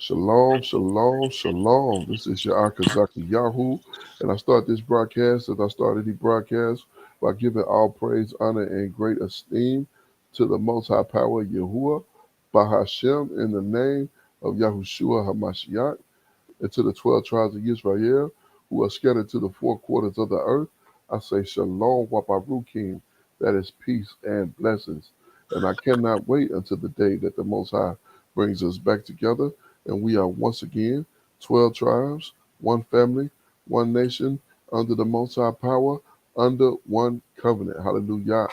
Shalom, shalom, shalom. This is your Akazaki Yahoo, and I start this broadcast as I started the broadcast by giving all praise, honor, and great esteem to the Most High Power Yahuwah, Bahashem, in the name of Yahushua Hamashiach, and to the 12 tribes of Israel who are scattered to the four quarters of the earth. I say Shalom Waparukim, that is peace and blessings. And I cannot wait until the day that the Most High brings us back together and we are once again 12 tribes, one family, one nation, under the Most High power, under one covenant. Hallelujah.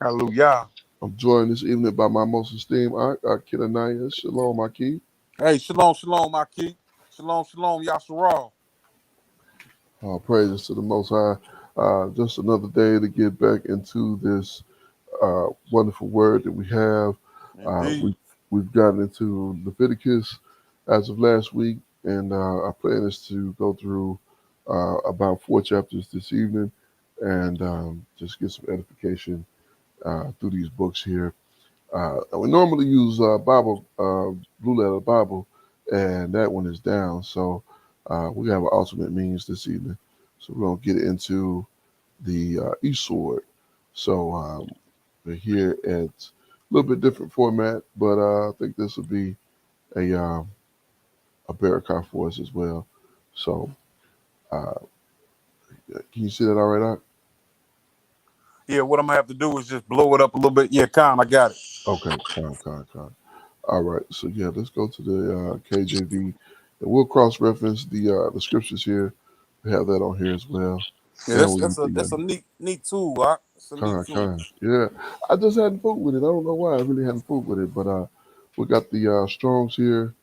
Hallelujah. I'm joined this evening by my most esteemed aunt, Kenaniah. Shalom, Aki. Hey, shalom, shalom, my king. Shalom, shalom, Yasharal. All praises to the Most High. Just another day to get back into this wonderful word that we have. Uh, Indeed. we, we've gotten into Leviticus as of last week, and our plan is to go through about 4 chapters this evening and just get some edification through these books here. And we normally use Bible, Blue Letter Bible, and that one is down. So we have an alternate means this evening. So we're going to get into the eSword. So we're here at a little bit different format, but I think this will be a barakah for us as well. So uh, can you see that all right? Out? Yeah, what I'm gonna have to do is just blow it up a little bit. Yeah, Con, I got it. Okay, con. All right, so yeah, let's go to the KJV, and we'll cross-reference the scriptures here. We have that on here as well, Yeah, and that's we that's use a the that's a neat tool, huh? It's a neat tool. Yeah, I just hadn't fooled with it. I don't know why I really hadn't fooled with it, but we got the Strongs here.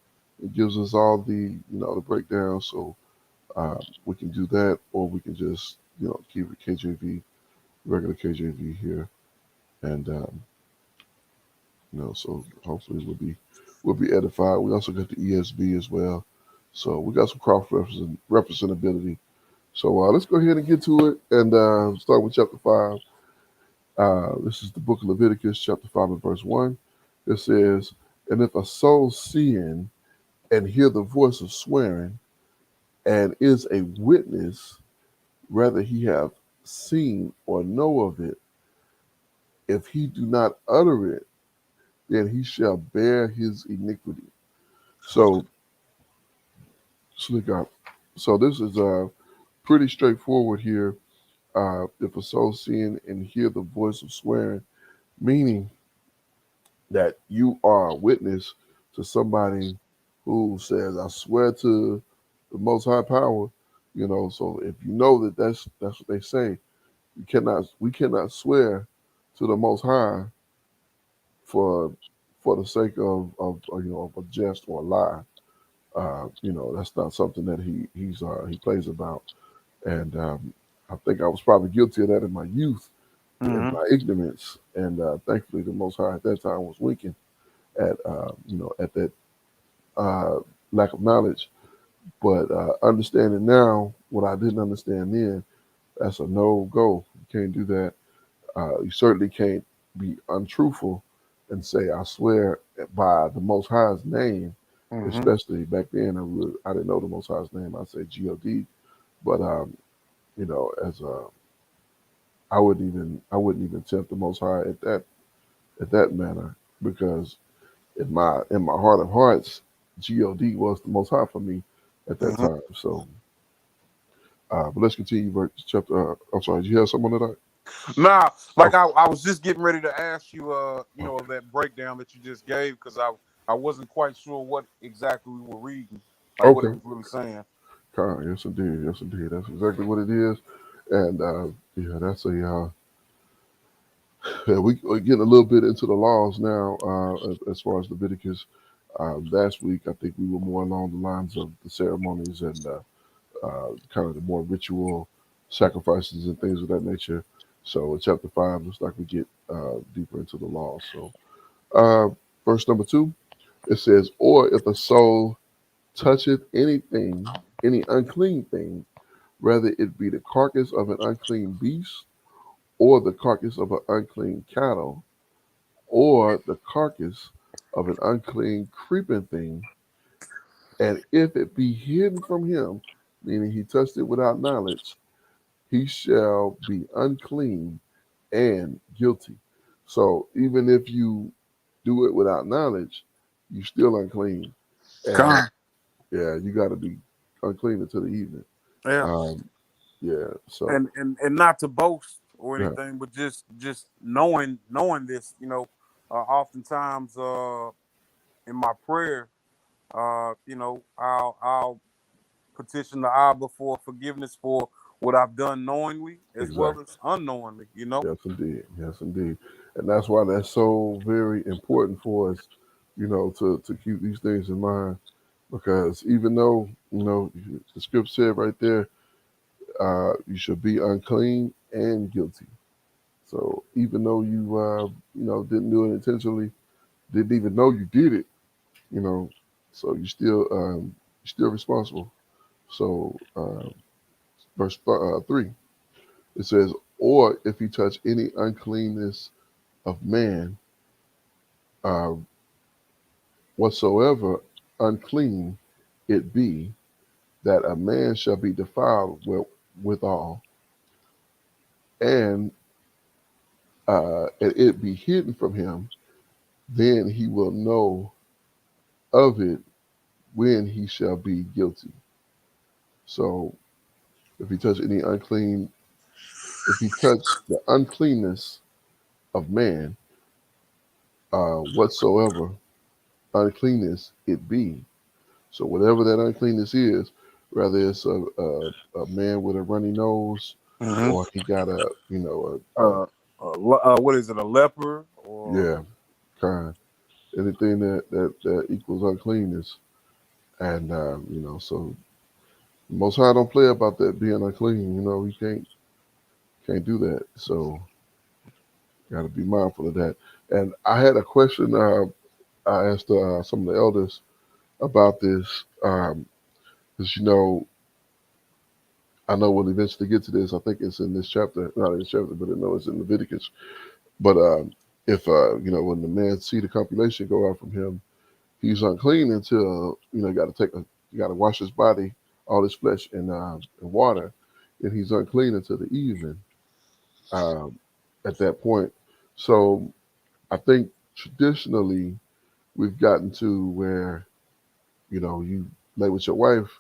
It gives us all the breakdown, so we can do that, or we can just keep it KJV, regular KJV here, and so hopefully we'll be edified. We also got the ESV as well, so we got some cross representability. So let's go ahead and get to it and start with chapter 5. This is the book of Leviticus, chapter 5 and verse 1. It says, "And if a soul sin and hear the voice of swearing, and is a witness, whether he have seen or know of it, if he do not utter it, then he shall bear his iniquity." So, slick up. So this is pretty straightforward here. If a soul sin and hear the voice of swearing, meaning that you are a witness to somebody who says, "I swear to the Most High Power," So if you know that that's what they say, we cannot swear to the Most High for the sake of a jest or a lie. That's not something that he plays about. And I think I was probably guilty of that in my youth, in Mm-hmm. my ignorance, and thankfully the Most High at that time was winking at at that uh, lack of knowledge. But understanding now what I didn't understand then, that's a no go. You can't do that. You certainly can't be untruthful and say, "I swear by the Most High's name," Mm-hmm. especially back then. I didn't know the Most High's name. I say God, but as I wouldn't even tempt the Most High at that manner, because in my heart of hearts, God was the Most High for me at that Mm-hmm. time. So, but let's continue. Verse chapter. I'm sorry. Did you have someone that Nah, I? like I was just getting ready to ask you, Okay. of that breakdown that you just gave because I wasn't quite sure what exactly we were reading, like what it Okay. was really saying. Yes, indeed. Yes, indeed. That's exactly what it is. And yeah, that's yeah, we're getting a little bit into the laws now as far as Leviticus. Last week, I think we were more along the lines of the ceremonies and kind of the more ritual sacrifices and things of that nature. So in chapter 5, looks like we get deeper into the law. So uh, verse number 2, it says, "Or if a soul toucheth anything, any unclean thing, whether it be the carcass of an unclean beast, or the carcass of an unclean cattle, or the carcass of an unclean creeping thing, And if it be hidden from him, meaning he touched it without knowledge, he shall be unclean and guilty. So even if you do it without knowledge, you still unclean. And Con. yeah, you got to be unclean until the evening. Yeah. Um, yeah. So And not to boast or yeah, anything, but just knowing this, oftentimes in my prayer, I'll petition the Abba for forgiveness for what I've done knowingly as well exactly. as unknowingly. Yes, indeed. Yes, indeed. And that's why that's so very important for us, to keep these things in mind. Because even though, the script said right there, you should be unclean and guilty. So even though you, didn't do it intentionally, didn't even know you did it, you know, so you're still responsible. So verse 3, it says, or if you touch any uncleanness of man, uh, whatsoever unclean it be, that a man shall be defiled withal, and it be hidden from him, then he will know of it when he shall be guilty. So if he touch any unclean, if he touch the uncleanness of man, whatsoever uncleanness it be. So whatever that uncleanness is, whether it's a man with a runny nose, Hmm. or he got What is it? A leper or yeah, kind, anything that equals uncleanness, and so Most High don't play about that being unclean. He can't do that. So got to be mindful of that. And I had a question. I asked some of the elders about this, because I know we'll eventually get to this. I think it's in this chapter, not in this chapter, but I know it's in Leviticus. But if when the man see the compilation go out from him, he's unclean until you got to wash his body, all his flesh in water, and he's unclean until the evening. Um, at that point, so I think traditionally we've gotten to where you lay with your wife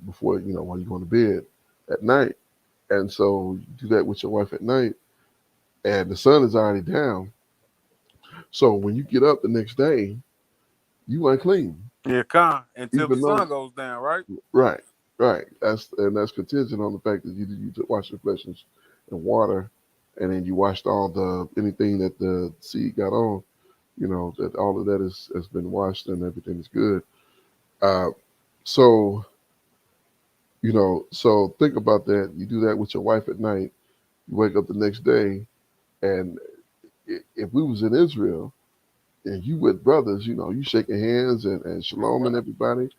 before while you go to bed at night, and so you do that with your wife at night, and the sun is already down. So when you get up the next day, you unclean, yeah, con until the even though sun goes down, right? right, right. That's contingent on the fact that you wash your flesh in water, and then you washed all the anything that the seed got on. That all of that has been washed and everything is good. Uh, so so think about that. You do that with your wife at night. You wake up the next day, and if we was in Israel and you with brothers, you shaking hands and shalom and everybody,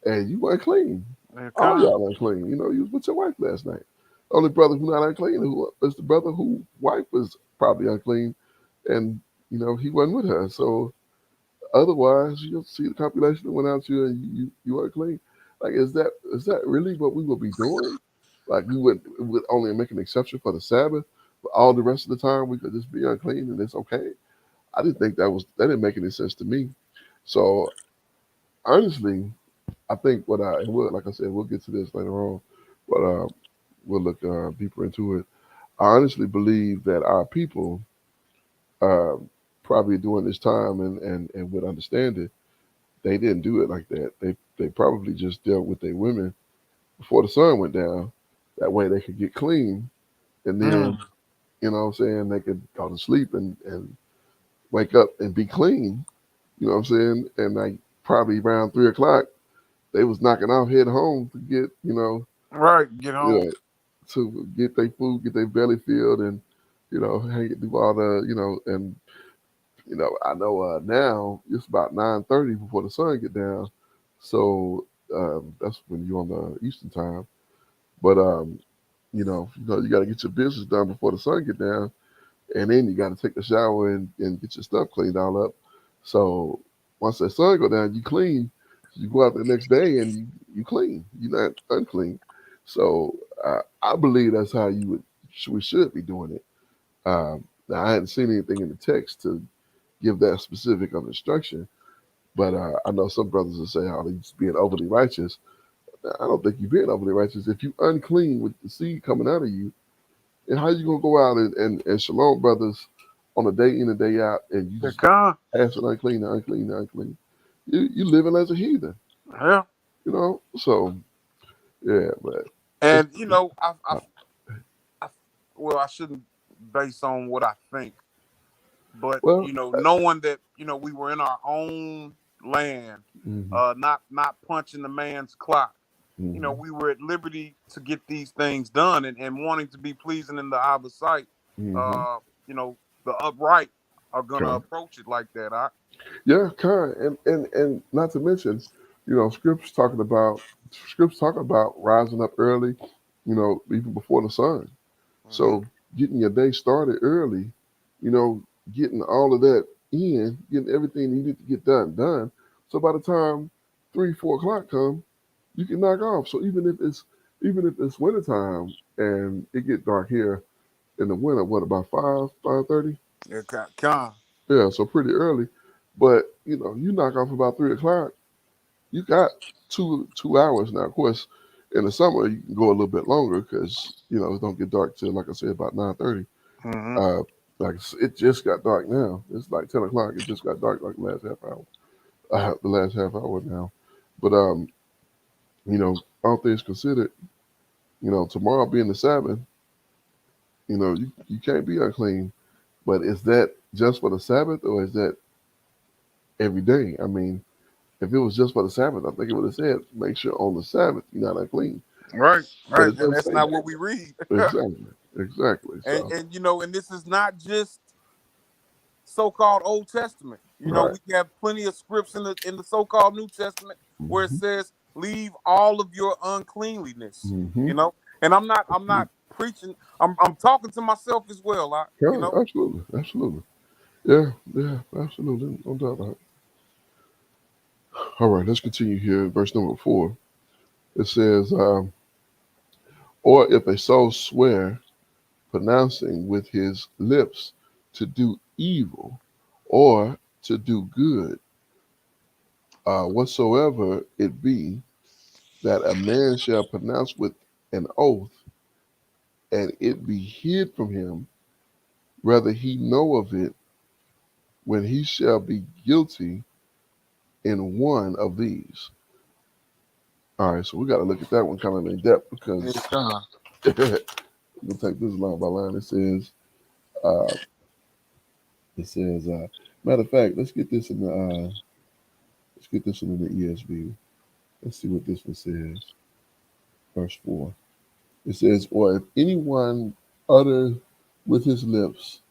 and you unclean. Yeah, All con. y'all unclean. You was with your wife last night. Only brother who not unclean who is the brother who wife was probably unclean, and he wasn't with her. So otherwise, you'll see the compilation that went out to you and you unclean. Like is that really what we would be doing? Like we would only make an exception for the Sabbath, but all the rest of the time we could just be unclean and it's okay. I didn't think that didn't make any sense to me. So honestly, I think and like I said, we'll get to this later on, but we'll look deeper into it. I honestly believe that our people, uh, probably during this time and would understand it, they didn't do it like that. They probably just dealt with their women before the sun went down. That way they could get clean, and then Mm. what I'm saying, they could go to sleep and wake up and be clean. You know what I'm saying? And like probably around 3 o'clock, they was knocking off head home to get Right, get you home. know to get their food, get their belly filled, and hang it, do all and I know now it's about 9:30 before the sun get down, so that's when you're on the Eastern time. But you got to get your business done before the sun get down, and then you got to take a shower and get your stuff cleaned all up. So once that sun go down, you clean. You go out the next day and you clean. You're not unclean. So I believe that's how we should be doing it. Now I hadn't seen anything in the text to give that specific of instruction, but I know some brothers will say, "Oh, he's being overly righteous." I don't think you're being overly righteous. If you unclean with the seed coming out of you, and how you gonna go out and shalom brothers on a day in and day out, and you The just con. pass it unclean, unclean, unclean? You living as a heathen, Yeah. you know. So yeah, but it's And I well, I shouldn't base on what I think, but well. knowing that we were in our own land, Hmm. not punching the man's clock. Hmm. We were at liberty to get these things done, and wanting to be pleasing in the Abba's sight. Hmm. Uh, the upright are gonna Okay. approach it like that. I. Yeah, kind, and not to mention, scriptures talking about rising up early, even before the sun. Hmm. So getting your day started early, you know, getting all of that in, getting everything you need to get done. So by the time 3, 4 o'clock come, you can knock off. So even if it's wintertime and it get dark here in the winter, what about 5:30? Yeah, con. Yeah, so pretty early. But you knock off about 3 o'clock, you got 2 hours now. Of course, in the summer you can go a little bit longer because it don't get dark till, like I said, about 9:30. Hmm. Uh, it just got dark now. It's like 10 o'clock. It just got dark like the last half hour. The last half hour now. But all things considered, tomorrow being the Sabbath, you can't be unclean. But is that just for the Sabbath or is that every day? I mean, if it was just for the Sabbath, I think it would have said, make sure on the Sabbath you're not unclean. Right, But right, it and doesn't that's say not that. what we read. Exactly. Exactly. and So, and and this is not just so-called Old Testament. right. We have plenty of scripts in the so-called New Testament where it Hmm. says, "Leave all of your uncleanliness." Hmm. And I'm not preaching. I'm talking to myself as well. Yeah, absolutely. Absolutely. Yeah, yeah, absolutely. No doubt about it. All right, let's continue here. Verse number 4. It says, or if a soul swear, pronouncing with his lips to do evil or to do good, whatsoever it be, that a man shall pronounce with an oath, and it be hid from him, whether he know of it, when he shall be guilty in one of these. All right, so we got to look at that one kind of in depth because It's kind. we'll take this line by line. Uh, matter of fact, let's get this one in the ESV. Let's see what this one says. Verse 4. It says, or if anyone utter with his lips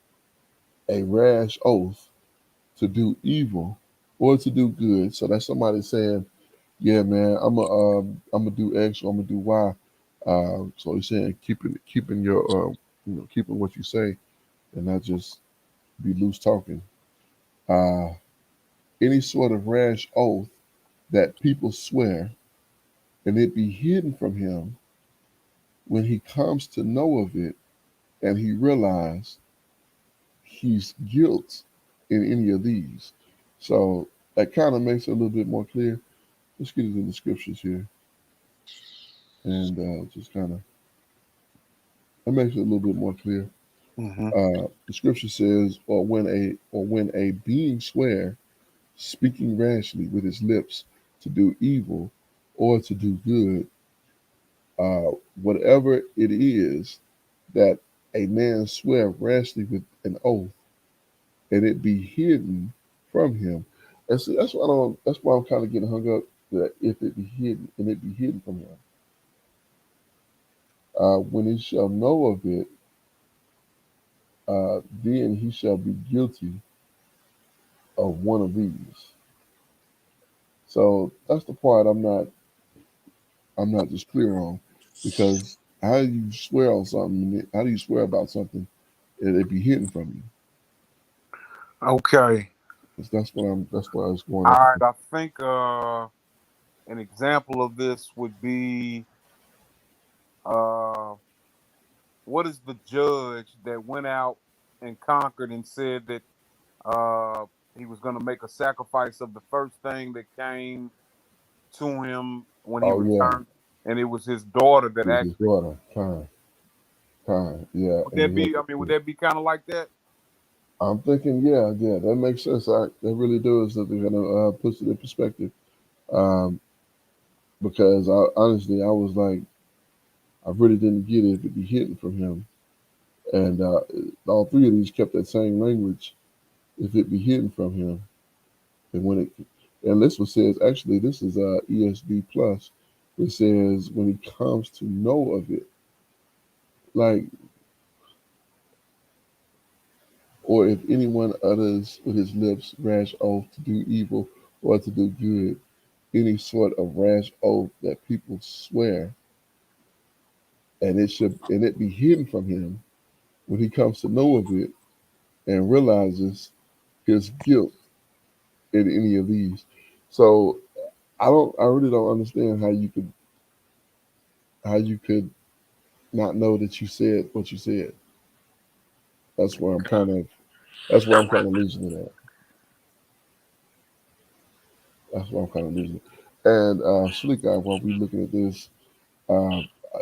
a rash oath to do evil or to do good. So that's somebody saying, yeah, man, I'm gonna do X or I'm gonna do Y. So he's saying keeping your keeping what you say and not just be loose talking. Uh, any sort of rash oath that people swear, and it be hidden from him when he comes to know of it, and he realize he's guilt in any of these. So that kind of makes it a little bit more clear. Let's get it in the scriptures here, and just kind of that makes it a little bit more clear. Hmm. The scripture says, or when a being swear, speaking rashly with his lips to do evil or to do good, whatever it is that a man swear rashly with an oath, and it be hidden from him. And see, that's why I don't. That's why I'm kind of getting hung up that if it be hidden and it be hidden from him, when he shall know of it, then he shall be guilty of one of these. So that's the part I'm not just clear on, because how do you swear on something? How do you swear about something and it be hidden from you? Okay. That's what I was going All off. right. I think. an example of this would be uh, what is the judge that went out and conquered and said that uh, he was going to make a sacrifice of the first thing that came to him when he Oh yeah, returned, and it was his daughter that with his actually. daughter, kind, yeah, Would and that he had be? I mean, would that be kind of like that? I'm thinking, yeah, yeah, that makes sense. That really does. That they're gonna put it in perspective. Um, because honestly, I was like, I really didn't get it if it be hidden from him, and all three of these kept that same language. If it be hidden from him, and when it, and this one says actually this is ESV plus. It says when he comes to know of it, like, or if anyone utters with his lips rash oath to do evil or to do good, any sort of rash oath that people swear, and it be hidden from him when he comes to know of it and realizes his guilt in any of these. So I really don't understand how you could not know that you said what you said. That's where I'm Okay. kind of that's where I'm kind of losing it at. That's where I'm kind of losing it. And Slick Eye, while we looking at this,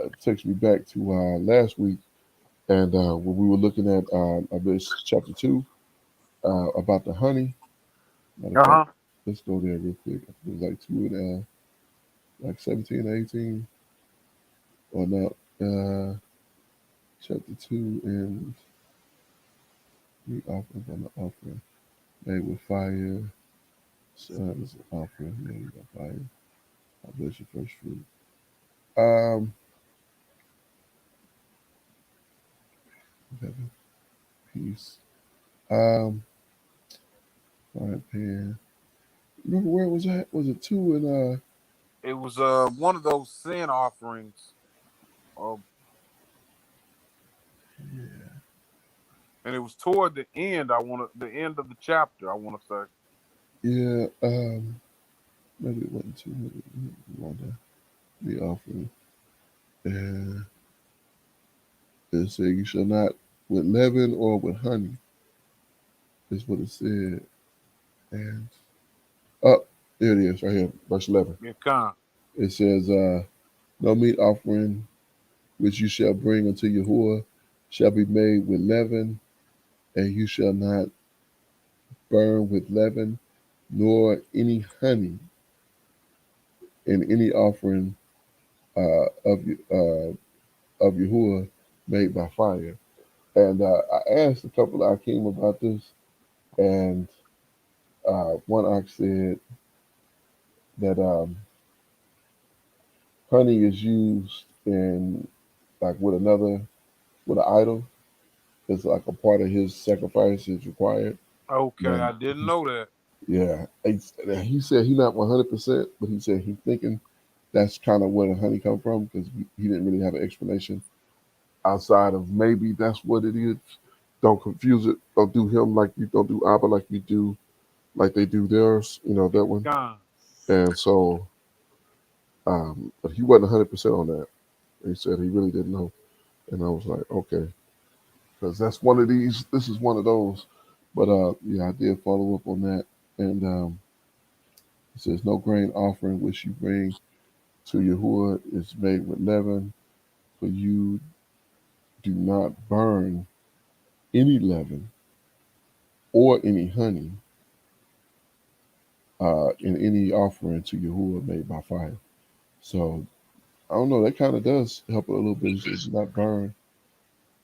it takes me back to last week, and when we were looking at I guess chapter 2 about the honey. Matter of Uh fact, huh. let's go there real quick. I think it was like 2 and like 17 or 18 or not. Chapter 2 and meat offerings on the offering made with fire. Is an offering made by fire. I bless your first fruit. Um, heaven, peace. Um, frying pan. Remember where it was at? Was it 2 and It was one of those sin offerings, uh, and it was toward the end. The end of the chapter. I want to say. yeah, maybe it wasn't 2, maybe one there. The offering. And it said you shall not with leaven or with honey, is what it said. And up there it is, right here, verse 11. Yeah, kind. It says, no meat offering which you shall bring unto Yahuwah shall be made with leaven, and you shall not burn with leaven, nor any honey in any offering of Yahuwah made by fire. And I asked a couple of Akim about this, and one ox said that honey is used in like with an idol. It's like a part of his sacrifice is required. Okay, And I didn't know that. yeah, he said he not 100%, but he said he thinking that's kind of where the honey come from because he didn't really have an explanation outside of maybe that's what it is. Don't confuse it. Don't do him like you don't do Abba like you do like they do theirs. You know that one. Kind. And so, but he wasn't 100% on that. He said he really didn't know, and I was like, okay, because that's one of these. This is one of those. But yeah, I did follow up on that, and it says no grain offering which you bring to Yahuwah is made with leaven, for you do not burn any leaven or any honey in any offering to Yahuwah made by fire. So I don't know. That kind of does help a little bit. It says do not burn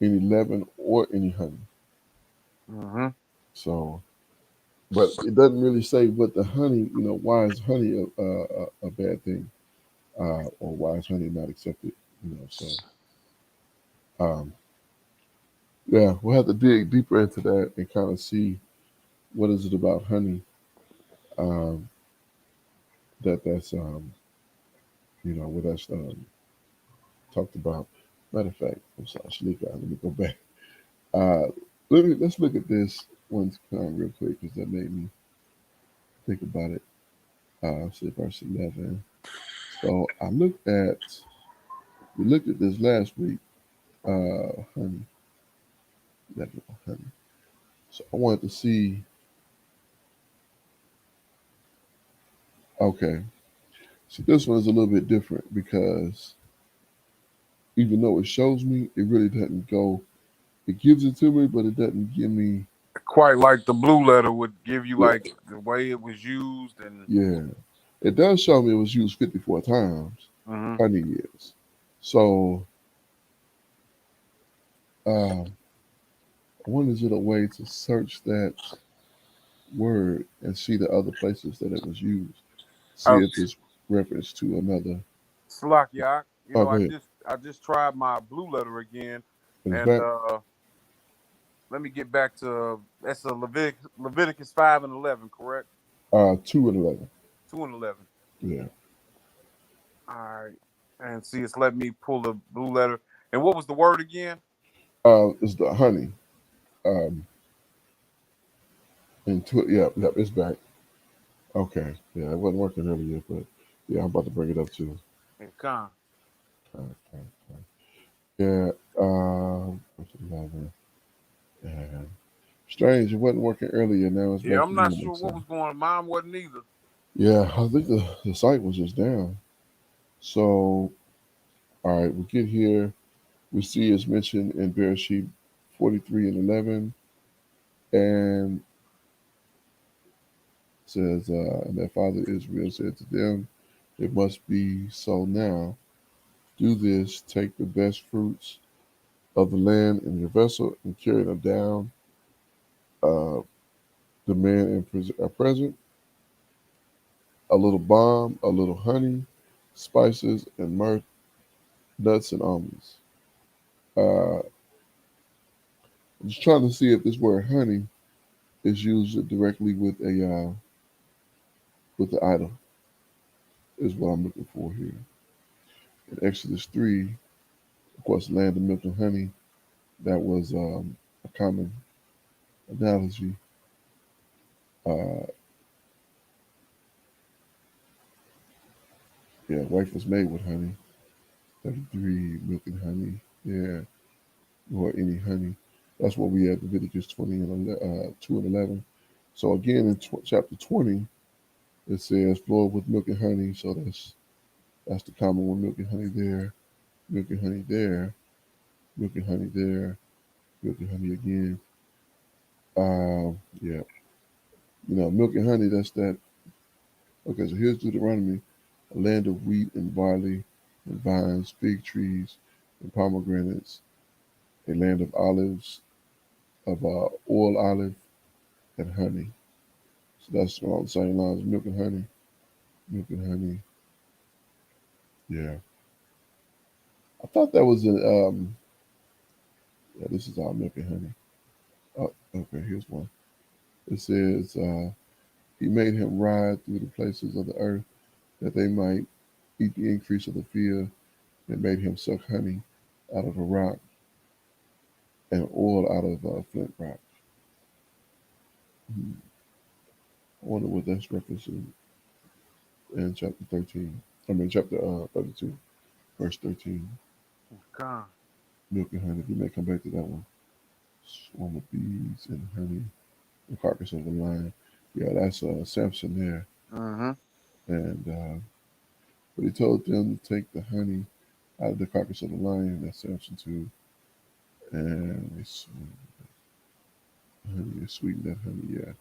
any leaven or any honey. Mm-hmm. So, but it doesn't really say what the honey. You know, why is honey a bad thing, or why is honey not accepted? You know, so um, yeah, we'll have to dig deeper into that and kind of see what is it about honey um, that's what that's talked about. Matter of fact, I'm sorry, Sneaker. Let me go back. Uh, let's look at this one time real quick because that made me think about it. See verse 11. So we looked at this last week. Honey, 11, honey. So I wanted to see. Okay, so this one is a little bit different because even though it shows me, it really doesn't go. It gives it to me, but it doesn't give me. Quite like the blue letter would give you Yeah, like the way it was used and yeah. It does show me it was used 54 times. hmm Honey is. So, uh, I wonder is it a way to search that word and see the other places that it was used? See uh, if it's reference to another. Slakia, Oh, go ahead. I just tried my blue letter again, And it's and back. let me get back to that's a Leviticus 5 and 11, correct? 2 and 11. 2 and 11. Yeah. All right, and see, it's letting me pull the blue letter. And what was the word again? It's the honey. Um, yeah, it's back. Okay. Yeah, it wasn't working earlier, but yeah, I'm about to bring it up too. And con. Con, con, con. Yeah. What's 11? Yeah. Strange. It wasn't working earlier. Now it's Yeah, back I'm to not normal. sure what So was going on. Mine wasn't either. yeah, I think the site was just down. So all right, we get here. We see it's mentioned in Bereshit 43 and 11, and says, and their father Israel said to them, it must be so now. Do this, take the best fruits of the land in your vessel and carry them down. Uh, the man in present, a little balm, a little honey, spices and myrrh, nuts and almonds. I'm just trying to see if this word honey is used directly with the idol. Is what I'm looking for here. In Exodus 3, of course, land of milk and honey. That was a common analogy. Uh, yeah, wife was made with honey. 33, milk and honey. Yeah, or any honey. That's what we had Leviticus 20 and 2 and 11. So again, in chapter 20, it says flowed with milk and honey. So that's the common one, milk and honey there, milk and honey there, milk and honey there, milk and honey again. Yeah, milk and honey. That's that. Okay, so here's Deuteronomy, a land of wheat and barley and vines, fig trees and pomegranates, a land of olives, of oil olive and honey. So that's all the same lines, milk and honey, milk and honey. Yeah, I thought that was in. Yeah, this is all milk and honey. Oh, okay, here's one. It says, "He made him ride through the places of the earth, that they might eat the increase of the field, and made him suck honey out of a rock and oil out of a flint rock." Hmm. I wonder what that's referencing in chapter 13. I mean, chapter 32, verse 13. Con. Milk and honey. We may come back to that one. Swarm of bees and honey, the carcass of a lion. Yeah, that's Samson there. Mm-hmm. And but he told them to take the honey out of the carcass of the lion. That's Samson too. And it's honey, sweeten that honey. Yeah,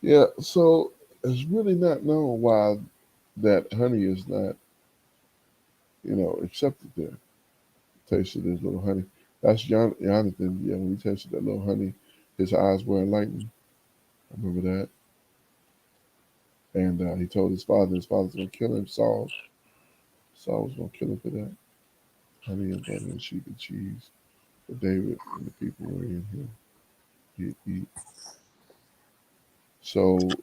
yeah. So it's really not known why that honey is not, accepted there. Tasted this little honey. That's Jonathan. Yeah, when he tasted that little honey, his eyes were enlightened. I remember that. And he told his father's going to kill him. Saul was going to kill him for that. Honey and butter and sheep and cheese. But David and the people were in him. He'd eat. So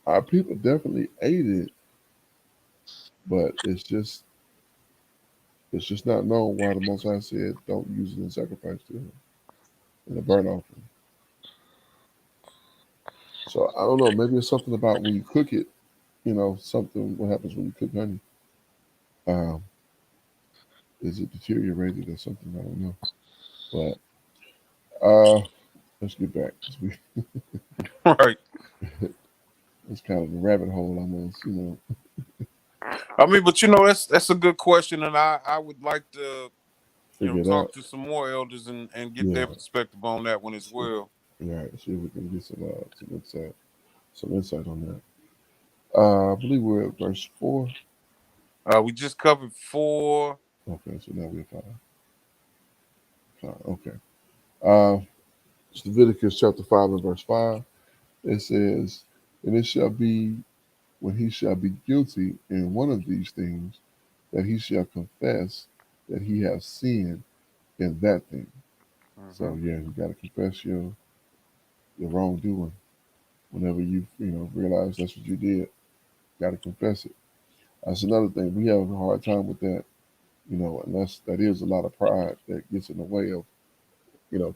our people definitely ate it, but it's just not known why the Most High said don't use it in sacrifice to him in a burnt offering. So I don't know. Maybe it's something about when you cook it. Something what happens when you cook honey. Um, is it deteriorated or something? I don't know. But let's get back. 'Cause Right. it's kind of a rabbit hole almost. I mean, but that's a good question, and I would like to Figure it talk out. to some more elders and get their Yeah. perspective on that one as See, well. right. See if we can get some insight on that. I believe we're at verse 4. We just covered four. Okay, so now we're at 5. 5. Okay. Uh, it's Leviticus chapter 5 and verse 5. It says, "And it shall be when he shall be guilty in one of these things, that he shall confess that he has sinned in that thing." So Hmm. yeah, you got to confess your wrongdoing. Whenever you realize that's what you did, got to confess it. That's another thing. We have a hard time with that, unless that is a lot of pride that gets in the way of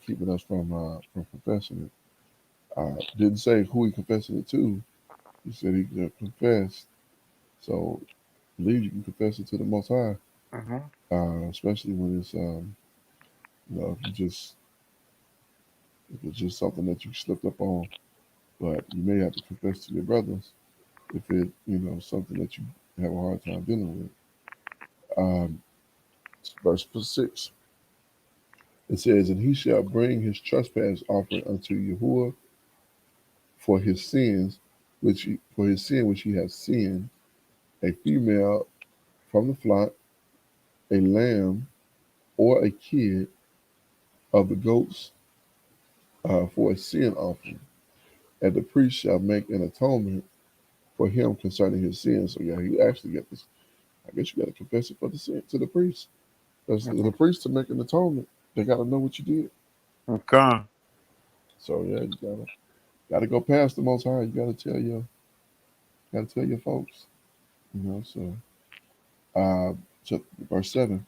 keeping us from confessing it. Didn't say who he confessing it to. He said he could confess. So I believe you can confess it to the Most High, Hmm. especially when it's if it's just something that you slipped up on. But you may have to confess to your brothers if something that you have a hard time dealing with. Um, verse 6. It says, "And he shall bring his trespass offering unto Yahuwah for his sins, for his sin which he has sinned, a female from the flock, a lamb or a kid of the goats for a sin offering. And the priest shall make an atonement for him concerning his sins." So yeah, he actually got this. I guess you got to confess it for the sin to the priest. Because the priest to make an atonement, they got to know what you did. Okay. So yeah, you gotta go past the Most High. You gotta tell your folks. So uh, verse 7,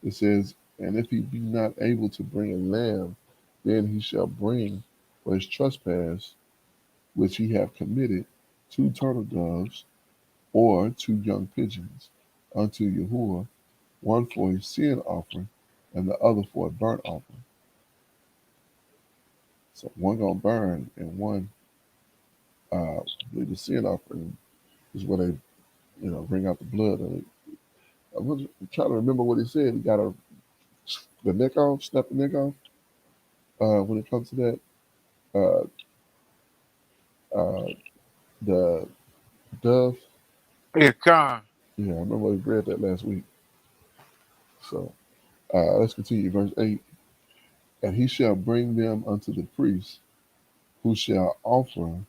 it says, "And if he be not able to bring a lamb, then he shall bring for his trespass which he have committed 2 turtle doves or 2 young pigeons unto Yahuwah, one for a sin offering and the other for a burnt offering." So one gonna burn and one, I believe the sin offering is where they bring out the blood of it. I'm trying to remember what he said. He got the neck off, snap the neck off. When it comes to that, uh, uh, the dove. Yeah, con. Yeah, I remember we read that last week. So let's continue. Verse 8. "And he shall bring them unto the priest, who shall offer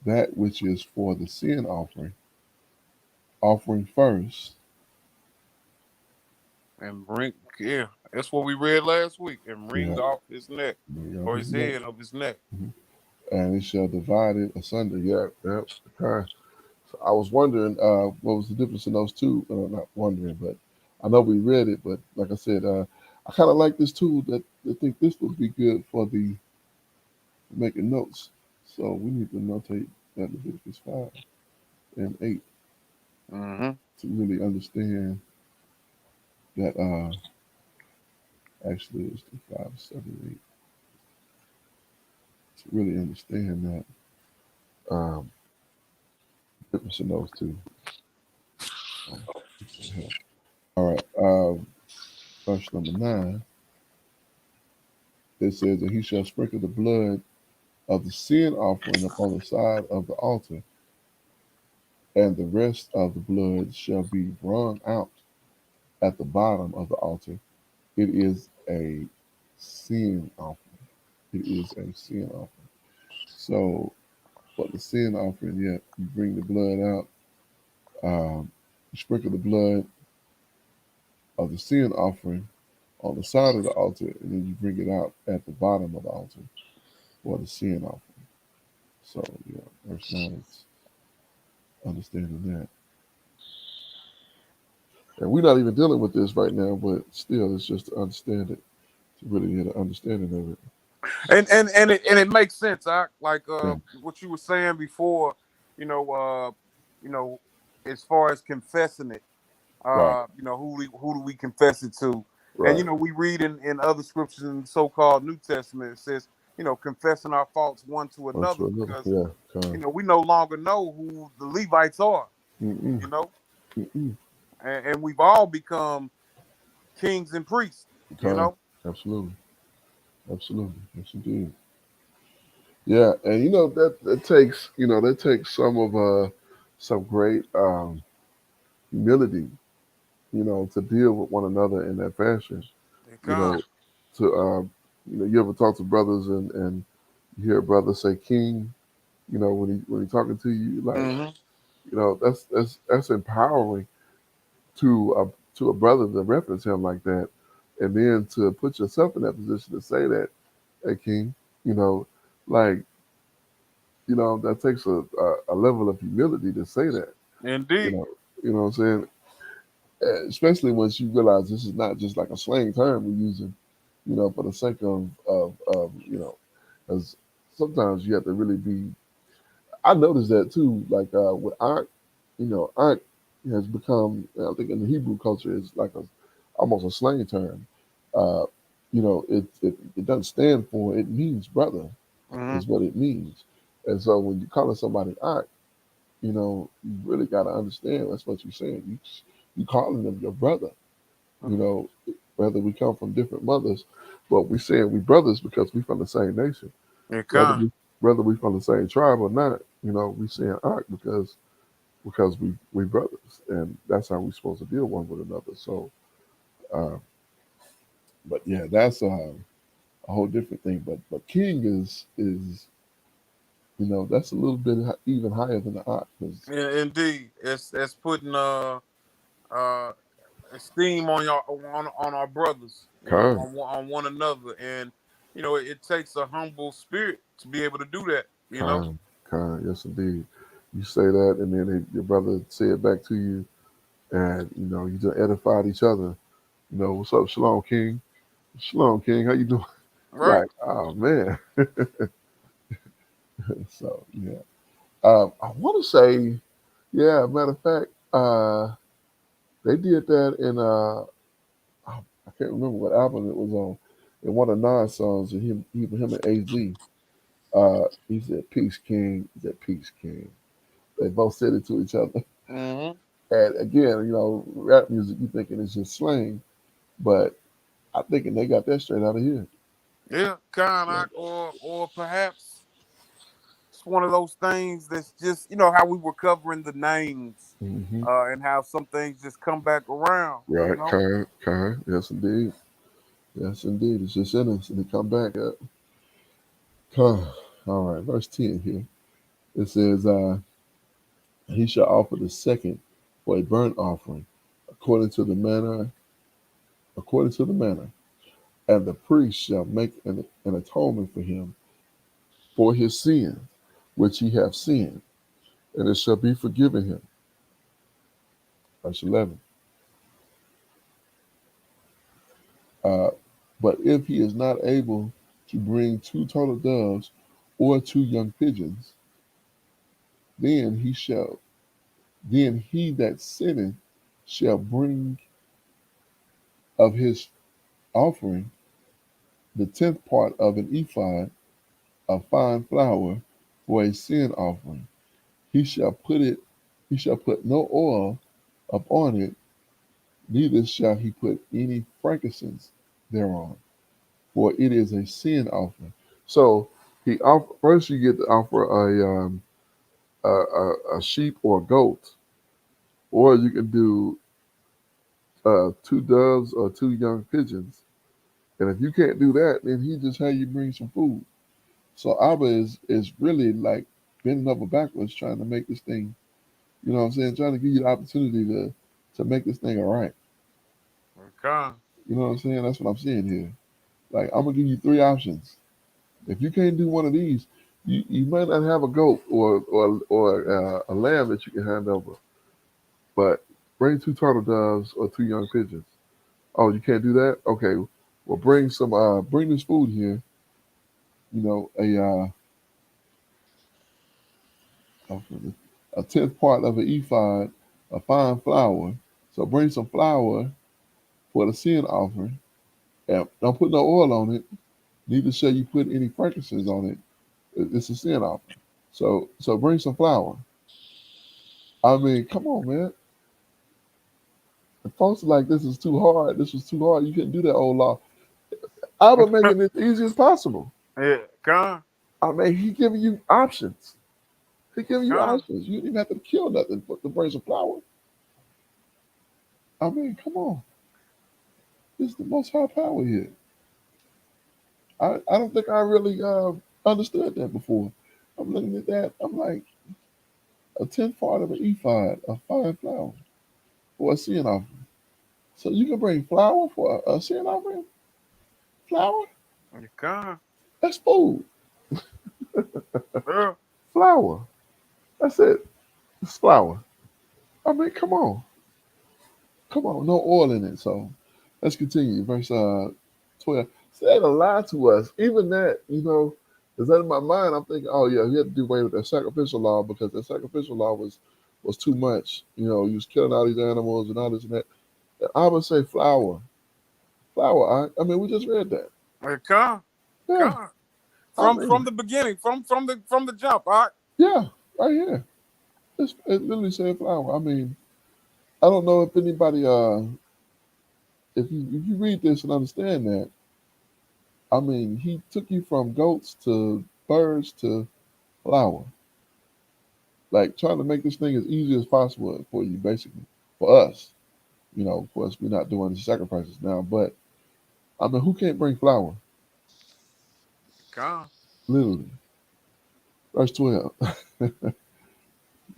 that which is for the sin offering first." And wring, yeah, that's what we read last week. And Yeah, wringed off his neck bring off or his his neck. head of his neck. Mhm. "And he shall divide it asunder." Yeah, yeah. Okay. So I was wondering what was the difference in those two. Not wondering, but I know we read it. But like I said, I kind of like this too. That I think this would be good for the making notes. So we need to notate that Leviticus 5 and 8 Mm-hmm. to really understand that. Actually, it's the 5, 7, 8 to really understand that difference in those two. So, this will help. All right. Verse number 9. It says that he shall sprinkle the blood of the sin offering upon the side of the altar, and the rest of the blood shall be wrung out at the bottom of the altar. It is a sin offering. It is a sin offering. So for the sin offering, yeah, you bring the blood out. You sprinkle the blood of the sin offering on the side of the altar, and then you bring it out at the bottom of the altar for the sin offering. So yeah, verse 9 is understanding that. And we're not even dealing with this right now, but still, it's just to understand it, to really get an understanding of it. And it makes sense. I like Yeah, what you were saying before. You know, you know, as far as confessing it, right, who do we confess it to? And right. we read in other scriptures in the so-called New Testament, it says, confessing our faults one to On another to another. because Yeah, con. we no longer know who the Levites are. Mm-mm, You know, mm-mm. and we've all become kings and priests. You Con. know, Absolutely, absolutely. Yes, indeed. Yeah, and that takes some great humility, to deal with one another in that fashion. they You come. know, to you ever talk to brothers and you hear a brother say king, when he talking to you, like, Hmm. that's empowering to a brother to reference him like that, and then to put yourself in that position to say that, hey king, you know, like, that takes a level of humility to say that, you Indeed. know, what I'm saying. Especially once you realize this is not just like a slang term we're using, for the sake of, because sometimes you have to really be. I noticed that too, like with Ankh, Ankh has become, I think in the Hebrew culture, it's like almost a slang term. Uh, it doesn't stand for, it means brother, Hmm. is what it means. And so when you're calling somebody Ankh, you really got to understand that's what you're saying. You calling them your brother, you know, whether we come from different mothers, but we saying we brothers because we from the same nation. They Whether come. we from the same tribe or not, we saying Ankh because we brothers, and that's how we supposed to deal one with another. So, uh, but yeah, that's a whole different thing. But king is that's a little bit even higher than the Ankh. 'Cause Indeed, it's putting uh esteem on y'all on our brothers, Khan, on one another, and it takes a humble spirit to be able to do that. Khan, yes indeed. You say that, and then your brother say it back to you, and you just edified each other. What's up, Shalom King? Shalom King, how you doing? Right. Like, oh man. So yeah, I want to say, yeah. Matter of fact, they did that in I can't remember what album it was on. In one of Nas songs, and him and Az. He said, "Peace King." He said, "Peace King." They both said it to each other. Hmm. And again, rap music, you thinking it's just slang, but I thinking they got that straight out of here. Yeah, kind Yeah. of, or perhaps it's one of those things that's just how we were covering the names, Hmm. and how some things just come back around. Right, kind, yes indeed, yes indeed. It's just in us, and they come back up. Kind. All right, verse 10 here. It says, "He shall offer the second for a burnt offering, according to the manner, according to the manner, and the priest shall make an atonement for him for his sins, which he hath sinned, and it shall be forgiven him." Verse 11. Uh, but if he is not able to bring two turtle doves or two young pigeons, then he that sinneth shall bring of his offering the tenth part of an ephod of fine flour for a sin offering. He shall put it he shall put no oil upon it, neither shall he put any frankincense thereon, for it is a sin offering. So first you get to offer a sheep or a goat, or you can do two doves or two young pigeons. And if you can't do that, then he just had you bring some food. So Abba is really like bending over backwards trying to make this thing, you know what I'm saying, trying to give you the opportunity to make this thing all right. Okay. You know what I'm saying? That's what I'm seeing here. Like, I'm gonna give you three options. If you can't do one of these, you might not have a goat or a lamb that you can hand over, but bring two turtle doves or two young pigeons. Oh, you can't do that? Okay, well bring this food here, you know, a tenth part of an ephod of fine flour. So bring some flour for the sin offering, and don't put no oil on it. Neither shall you put any frankincense on it. It's a sin offering. So bring some flour. I mean, come on, man. If folks are like this is too hard. This was too hard. You couldn't do that old law. I would make it as easy as possible. Yeah, con, I mean, he giving you options. He giving you con, options. You didn't even have to kill nothing to bring some flour. I mean, come on. This is the most high power here. I don't think I really understood that before. I'm looking at that. I'm like, a tenth part of an ephod of fine flour for a sin offering. So you can bring flour for a sin offering? Flour? yeah, con, That's food. yeah, Flour. That's it. It's flour. I mean, come on. Come on. No oil in it. So let's continue. Verse 12. So they had to lie to us. Even that, is that in my mind? I'm thinking, oh yeah, he had to do away with that sacrificial law because that sacrificial law was too much. He was killing all these animals and all this and that. I would say flour. Flour. I mean, we just read that. yeah, con, Yeah. con. I From mean, the beginning, from the jump, all right? yeah, right here. It literally said flour. I mean, I don't know if anybody if you read this and understand that, I mean, he took you from goats to birds to flour. Like trying to make this thing as easy as possible for you, basically. For us. Of course we're not doing the sacrifices now, but I mean who can't bring flour? Con, Literally. Verse 12.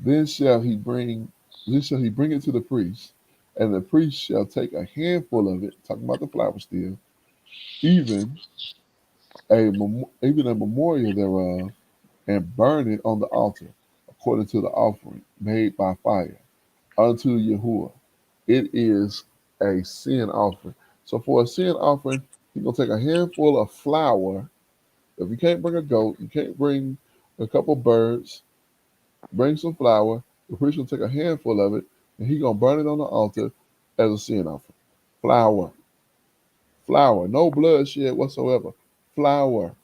Then shall he bring then shall he bring it to the priest, and the priest shall take a handful of it, talking about the flour still, even even a memorial thereof, and burn it on the altar, according to the offering made by fire, unto Yahuwah. It is a sin offering. So for a sin offering, you're gonna take a handful of flour. If you can't bring a goat, you can't bring a couple birds, bring some flour. The priest will take a handful of it, and he gonna burn it on the altar as a sin offering. Flour, flour, no bloodshed whatsoever. Flour.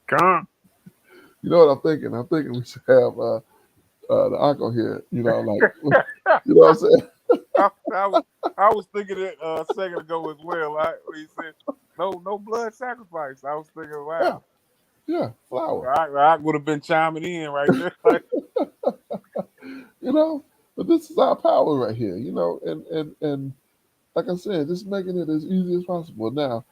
con. You know what I'm thinking? I'm thinking we should have the uncle here. Like you know what I'm saying? I, I was I was thinking it a second ago as well. Right? When he said no blood sacrifice. I was thinking, Yeah, wow, yeah, flour. I would have been chiming in right there. Like, you know, but this is our power right here. And like I said, just making it as easy as possible. Now,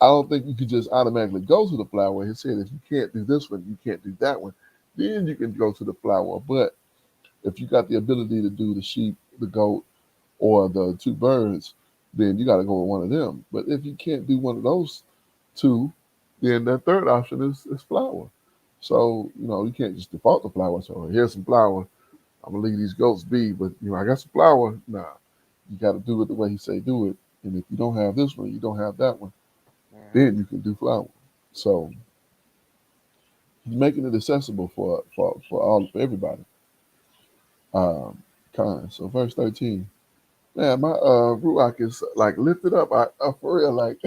I don't think you could just automatically go to the flower. He said if you can't do this one, you can't do that one. Then you can go to the flower. But if you got the ability to do the sheep, the goat, or the two birds, then you got to go with one of them. But if you can't do one of those two, then that third option is flour. So you can't just default to flour. So here's some flour. I'm gonna leave these goats be, but I got some flour. Nah, you got to do it the way he say do it. And if you don't have this one, you don't have that one, mhm, then you can do flour. So he's making it accessible for everybody. Um, So verse 13. Man, my ruach is like lifted up. I for real, like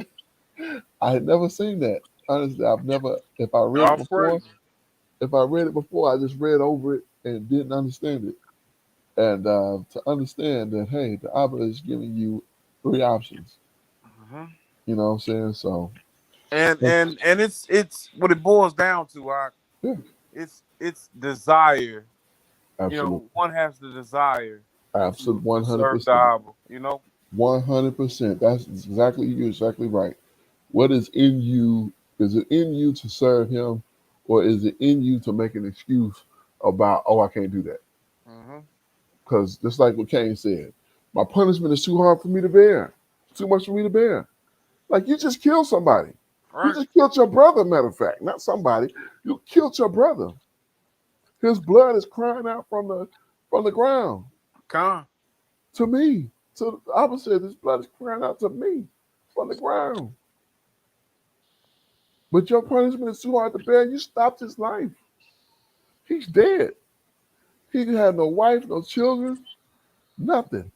I had never seen that. Honestly, I've never. all praise. If I read it before, I just read over it and didn't understand it. And to understand that, hey, the Abba is giving you three options. Mhm. You know what I'm saying? So, And it's what it boils down to. yeah, It's desire. absolutely, One has the desire absolute to one hundred serve the percent, Abba. 100%. That's exactly you're exactly right. What is in you? Is it in you to serve Him, or is it in you to make an excuse about, oh, I can't do that? Hmm. Because just like what Cain said, my punishment is too hard for me to bear. Too much for me to bear. Like you just killed somebody. You Right? just killed your brother. Matter of fact, not somebody. You killed your brother. His blood is crying out from the ground Con. to me. So the opposite, his blood is crying out to me from the ground. But your punishment is too hard to bear. You stopped his life. He's dead. He had no wife, no children, nothing.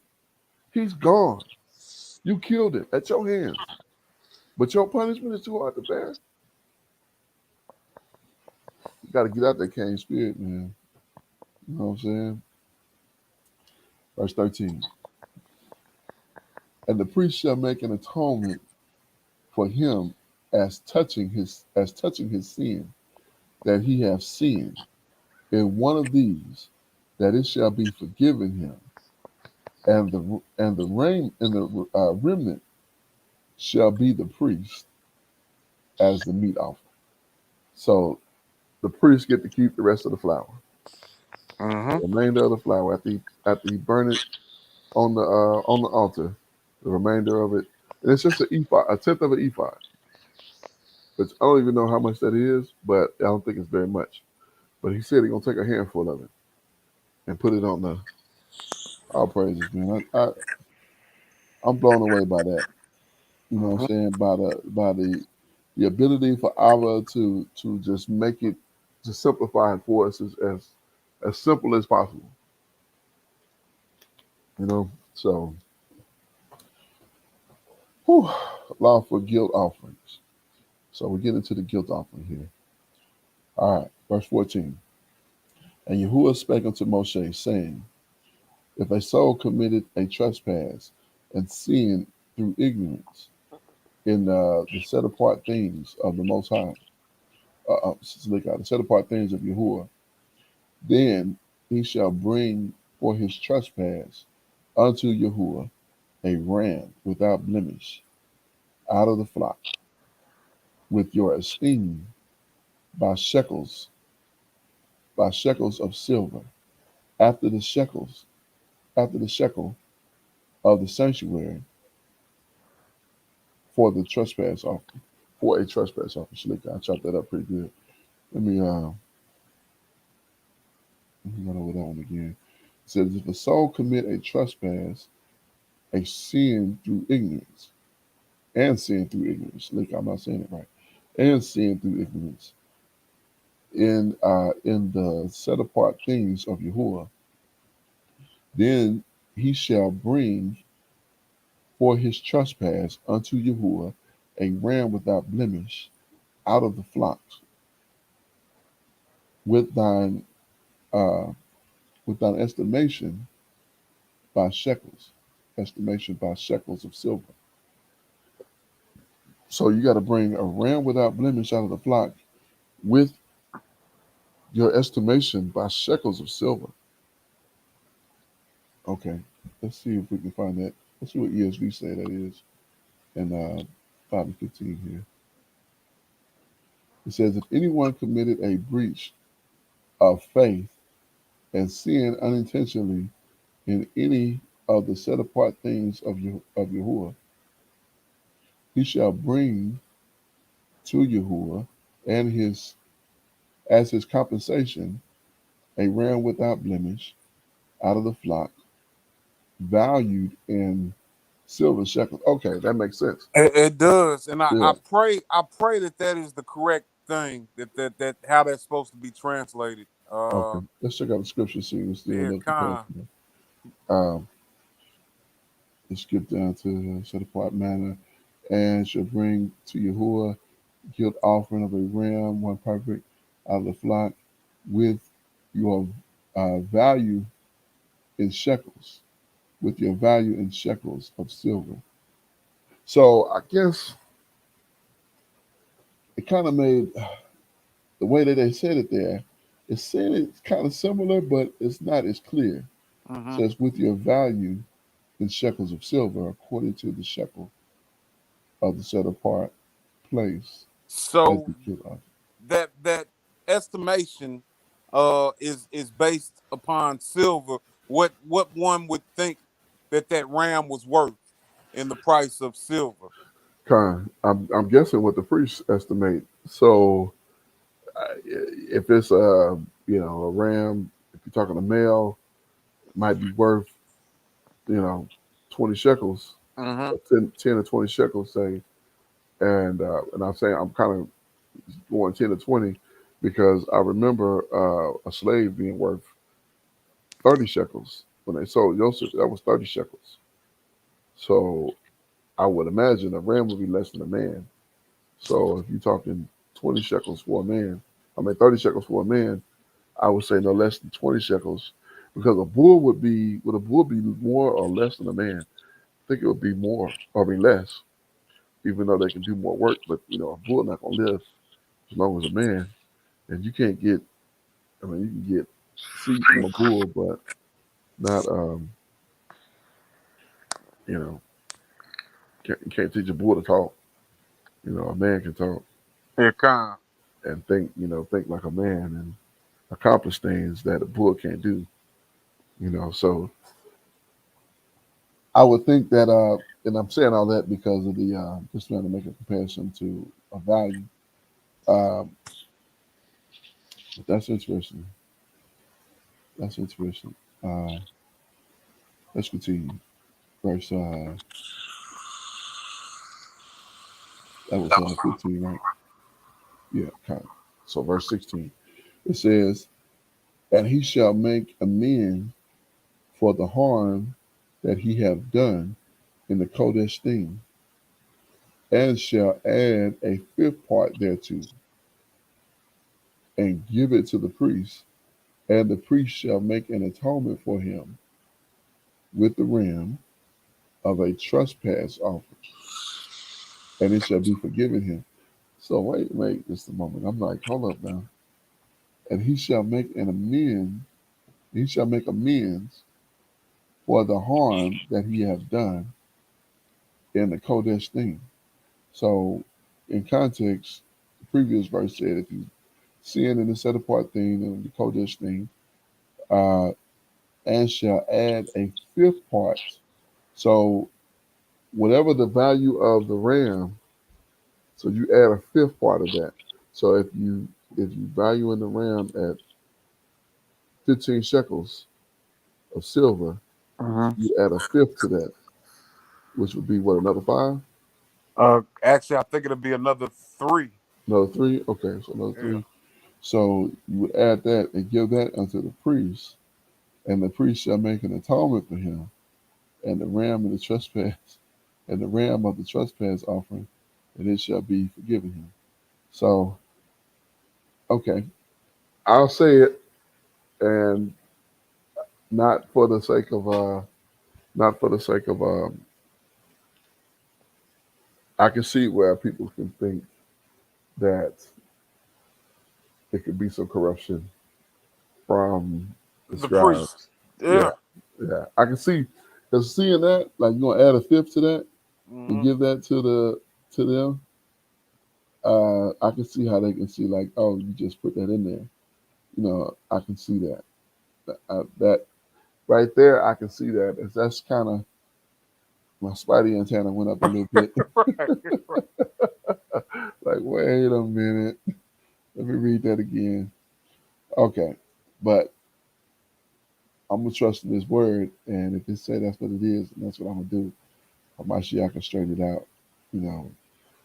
He's gone. You killed him at your hands. But your punishment is too hard to bear. You got to get out that Cain spirit, man. You know what I'm saying? Verse 13. And the priest shall make an atonement for him as touching his sin, that he hath sinned in one of these, that it shall be forgiven him, and the remnant shall be the priest as the meat offering. So the priest get to keep the rest of the flour, Mm-hmm. the remainder of the flour after he burn it on the altar, the remainder of it, and it's just an ephod, a tenth of an ephod, which I don't even know how much that is, but I don't think it's very much. But he said he's gonna take a handful of it and put it on the all praises, man. I'm blown away by that. You know what I'm Mm-hmm. saying? By the ability for Allah to just make it to simplify it for us as simple as possible. You know? So whew, law for guilt offerings. So we get into the guilt offering here. All right, verse 14. And Yahuwah spake unto Moshe, saying, if a soul committed a trespass and sinned through ignorance in the set apart things of the Most High, the set apart things of Yahuwah, then he shall bring for his trespass unto Yahuwah a ram without blemish out of the flock, with your esteem by shekels, by shekels of silver, after the shekels, after the shekel of the sanctuary for the trespass offering, for a trespass offering. Shalika, I chopped that up pretty good. Let me run over that one again. It says, if a soul commit a trespass, a sin through ignorance, and sin through ignorance. Look, I'm not saying it right. And sin through ignorance in the set apart things of Yahuwah, then he shall bring for his trespass unto Yahuwah a ram without blemish out of the flocks, with thine uh, with thine estimation by shekels of silver. So you got to bring a ram without blemish out of the flock with your estimation by shekels of silver. Okay, let's see if we can find that. Let's see what ESV say that is in 5 and 15 here. It says, if anyone committed a breach of faith and sinned unintentionally in any of the set apart things of Yahuwah, he shall bring to Yahuwah and his as his compensation a ram without blemish out of the flock, valued in silver shekels. Okay, that makes sense. It does, and I Yeah. pray that that is the correct thing. That how that's supposed to be translated. Okay. Let's check out the scripture, see if we still Yeah, look the kind. passage. Um, let's skip down to set apart manner, and shall bring to Yahuwah guilt offering of a ram, one perfect out of the flock, with your value in shekels, with your value in shekels of silver. So I guess it kind of made the way that they said it there. It's saying it's kind of similar, but it's not as clear. It Hmm. says with your value in shekels of silver, according to the shekel of the set apart place as So the guilt offering. that estimation is based upon silver. What one would think that ram was worth in the price of silver. I'm guessing what the priests estimate. So if it's a ram, if you're talking a male, it might be worth you know 20 shekels, Hmm. or 10 or 20 shekels, say. And I'm saying I'm kind of going 10 to 20, because I remember a slave being worth 30 shekels. When they sold Joseph, that was 30 shekels. So I would imagine a ram would be less than a man. So if you're talking 20 shekels for a man, I mean 30 shekels for a man, I would say no less than 20 shekels, because would a bull be more or less than a man? I think it would be more, or I mean less, even though they can do more work. But a bull not gonna live as long as a man, and you can't get. I mean, you can get seed from a bull, but not you know, you can't teach a bull to talk. A man can talk Yeah, kind. and think. Think like a man and accomplish things that a bull can't do. So I would think that, and I'm saying all that because of the just trying to make a comparison to a value. Um, but that's interesting. That's interesting. Uh, let's continue. Verse that was 15, right? Yeah, kind of. So verse 16, it says, "And he shall make amends for the harm that he have done in the Kodesh thing, and shall add a fifth part thereto, and give it to the priest, and the priest shall make an atonement for him with the ram of a trespass offering, and it shall be forgiven him." So wait just a moment. I'm like, hold up now. And he shall make amends for the harm that he have done in the Kodesh thing. So in context, the previous verse said if you sin in the set apart thing and the Kodesh thing, uh, and shall add a fifth part. So whatever the value of the ram, so you add a fifth part of that. So if you value in the ram at 15 shekels of silver, Hmm. you add a fifth to that, which would be what, another five? Actually, I think it'll be another three. Another three? Okay, so another Yeah. three. So you would add that and give that unto the priest, and the priest shall make an atonement for him, and the ram of the trespass, and the ram of the trespass offering, and it shall be forgiven him. So, okay, I'll say it, and not for the sake of not for the sake of I can see where people can think that it could be some corruption from the The scribe. priest. Yeah, Yeah. yeah, I can see, because seeing that, like, you're gonna add a fifth to that and Hmm. give that to them. I can see how they can see, like, oh, you just put that in there. I can see that. That right there, I can see that. That's kind of, my spidey antenna went up a little bit. Right. Right. Like, wait a minute, let me read that again. Okay, but I'm gonna trust in His word, and if it say that's what it is, and that's what I'm gonna do, I can straighten it out. You know.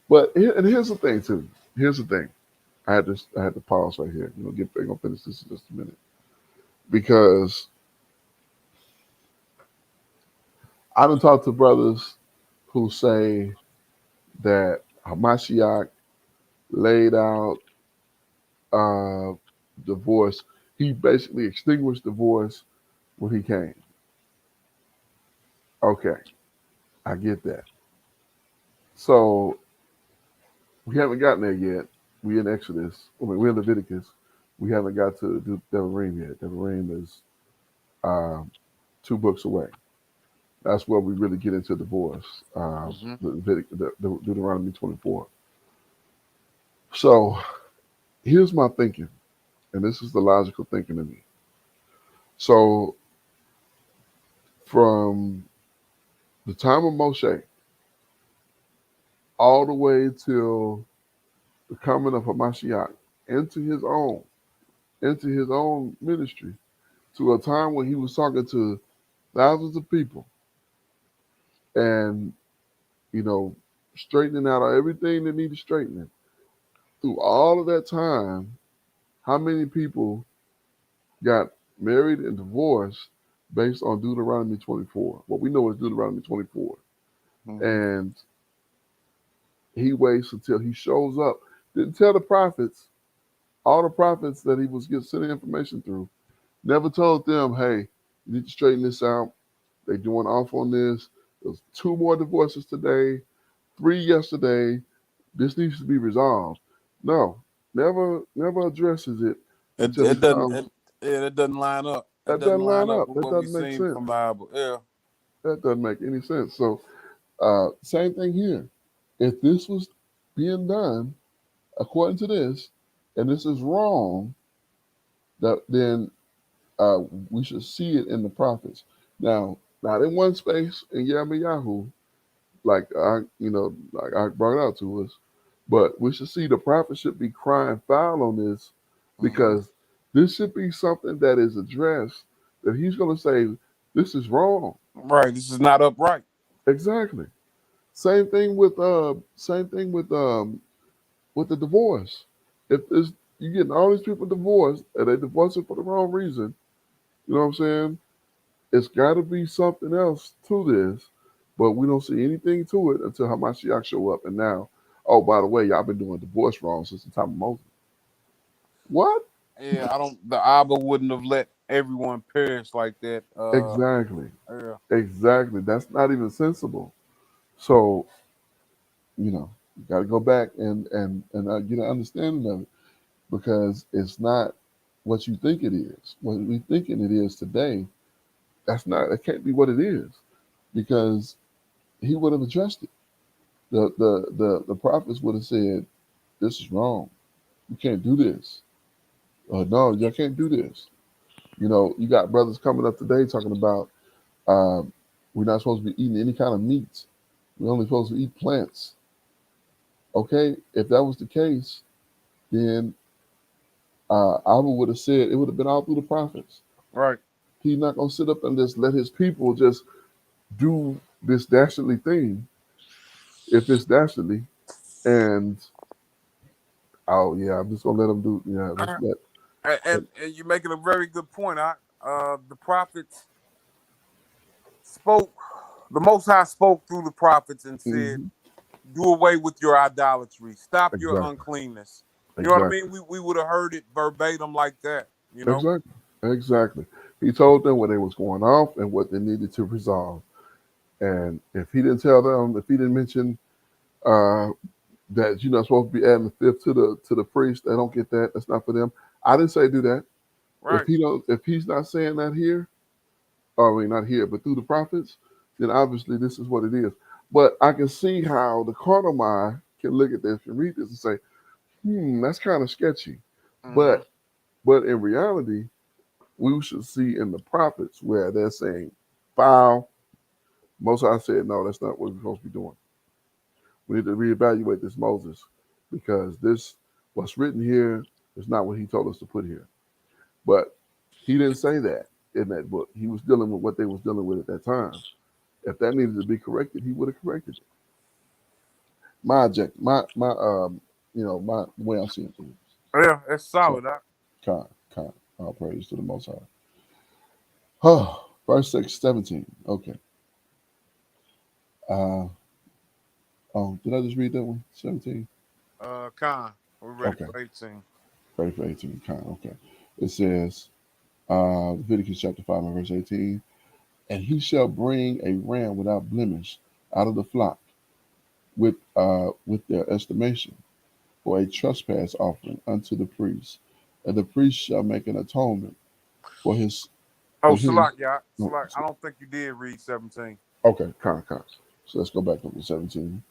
But and here's the thing too. Here's the thing. I had to pause right here. Get back. Gonna finish this in just a minute, because I done talked to brothers who say that Hamashiach laid out uh, divorce. He basically extinguished divorce when he came. Okay, I get that. So we haven't gotten there yet. We in Exodus. I mean, we're in Leviticus. We haven't got to do Devarim yet. Devarim is um, 2 books away. That's where we really get into divorce. Hmm. The Deuteronomy 24. So here's my thinking, and this is the logical thinking of me. So from the time of Moshe all the way till the coming of Hamashiach into his own ministry, to a time when he was talking to thousands of people and, you know, straightening out everything that needed straightening. through all of that time, how many people got married and divorced based on Deuteronomy 24? What we know is Deuteronomy 24. Hmm. And he waits until he shows up. Didn't tell the prophets, all the prophets that he was getting sending information through, never told them, hey, you need to straighten this out. They doing off on this. There's two more divorces today, three yesterday. This needs to be resolved. No, never addresses it It, until he it doesn't. comes. It, yeah, it doesn't line up. It That doesn't doesn't line line up up. with That what we doesn't make seen sense. from the Bible. Yeah. That doesn't make any sense. So, same thing here. If this was being done according to this, and this is wrong, that then uh, we should see it in the prophets. Now, not in one space in Yirmiyahu, like I brought out to us, but we should see the prophets should be crying foul on this, Hmm. because this should be something that is addressed. That he's going to say this is wrong. Right. This is not upright. Exactly. Same thing with the divorce. If it's, you getting all these people divorced and they divorcing for the wrong reason, you know what I'm saying? It's got to be something else to this, but we don't see anything to it until Hamashiach show up. And now, oh, by the way, y'all been doing divorce wrong since the time of Moses. What? Yeah. I don't. The Abba wouldn't have let everyone perish like that. Exactly. Yeah. Exactly. That's not even sensible. So, you got to go back and get an understanding of it, because it's not what you think it is. What we thinking it is today, that's not. It can't be what it is, because he would have addressed it. The prophets would have said, "This is wrong. You can't do this. No, you can't do this." You got brothers coming up today talking about we're not supposed to be eating any kind of meat. We're only supposed to eat plants. Okay, if that was the case, then Abba would have said it would have been all through the prophets. Right. He's not gonna sit up and just let his people just do this dastardly thing if it's dastardly. And oh yeah, I'm just gonna let them do. Yeah, let's Uh, let. and you're making a very good point. The prophets spoke. The Most High spoke through the prophets and said, Hmm. "Do away with your idolatry. Stop your Exactly. uncleanness." You know what I Exactly. mean? We would have heard it verbatim like that. You know. Exactly. Exactly. He told them when they was going off and what they needed to resolve. And if he didn't tell them, if he didn't mention uh, that you're not supposed to be adding the fifth to the priest, they don't get that. That's not for them. I didn't say do that. Right. If he's not saying that here, or I mean not here, but through the prophets, then obviously this is what it is. But I can see how the carnal mind can look at this and read this and say, that's kind of sketchy. Hmm. But but in reality, we should see in the prophets where they're saying foul. Most I said, no, that's not what we're supposed to be doing. We need to reevaluate this Moses, because this what's written here is not what he told us to put here. But he didn't say that in that book. He was dealing with what they was dealing with at that time. If that needed to be corrected, he would have corrected it. My object, my the way I'm seeing things. Yeah, it's So, solid. Huh? kind, all praise to the Most High. Oh, verse 6, 17. Okay. Uh, oh, did I just read that one? 17. Khan, we're ready Okay. for 18. Ready for 18. Kind. Okay. It says, Leviticus chapter 5 and verse 18. And he shall bring a ram without blemish out of the flock with their estimation for a trespass offering unto the priest, and the priest shall make an atonement for his Oh, for his. Salak, yeah, No, Salak. I don't think you did read 17. okay, kind. So let's go back up to 17.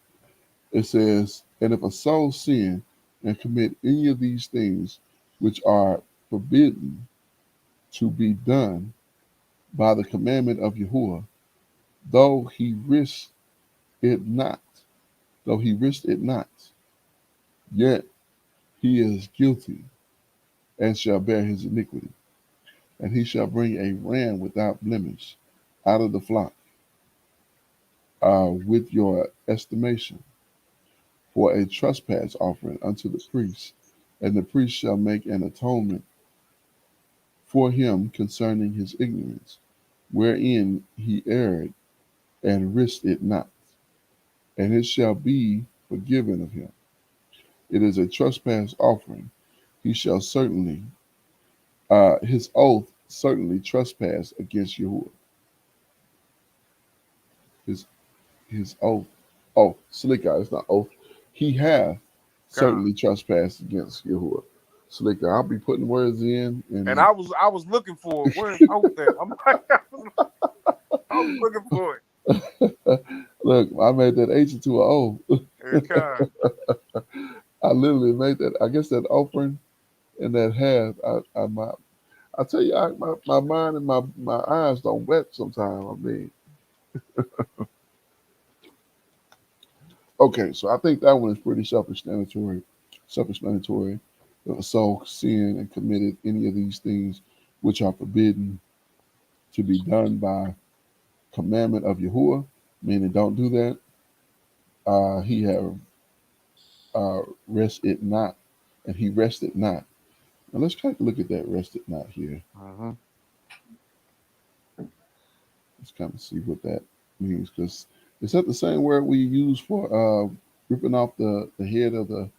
It says, and if a soul sin and commit any of these things which are forbidden to be done by the commandment of Yahuwah, though he risk it not, though he risked it not, yet he is guilty and shall bear his iniquity. And he shall bring a ram without blemish out of the flock with your estimation for a trespass offering unto the priest, and the priest shall make an atonement for him concerning his ignorance, wherein he erred, and risked it not, and it shall be forgiven of him. It is a trespass offering. He shall certainly, his oath certainly trespass against Yahuwah. His his oath. Oh, Slicker, it's not oath. He hath Con. certainly trespassed against Yahuwah. Slicker, I'll be putting words in, And and I was looking for it. Where's Oath at? I was looking for it. look, I made that H into an O. Con. I literally made that. I guess that offering and that half. I tell you, my mind and my eyes don't wet sometimes. I mean, okay, so I think that one is pretty self-explanatory. Self-explanatory. If a soul sinned and committed any of these things which are forbidden to be done by commandment of Yahuwah, meaning don't do that. He have rest it not, and he rested not. Now let's try to look at that rested not here. Hmm. Let's kind of see what that means, because is that the same word we use for ripping off the head of the.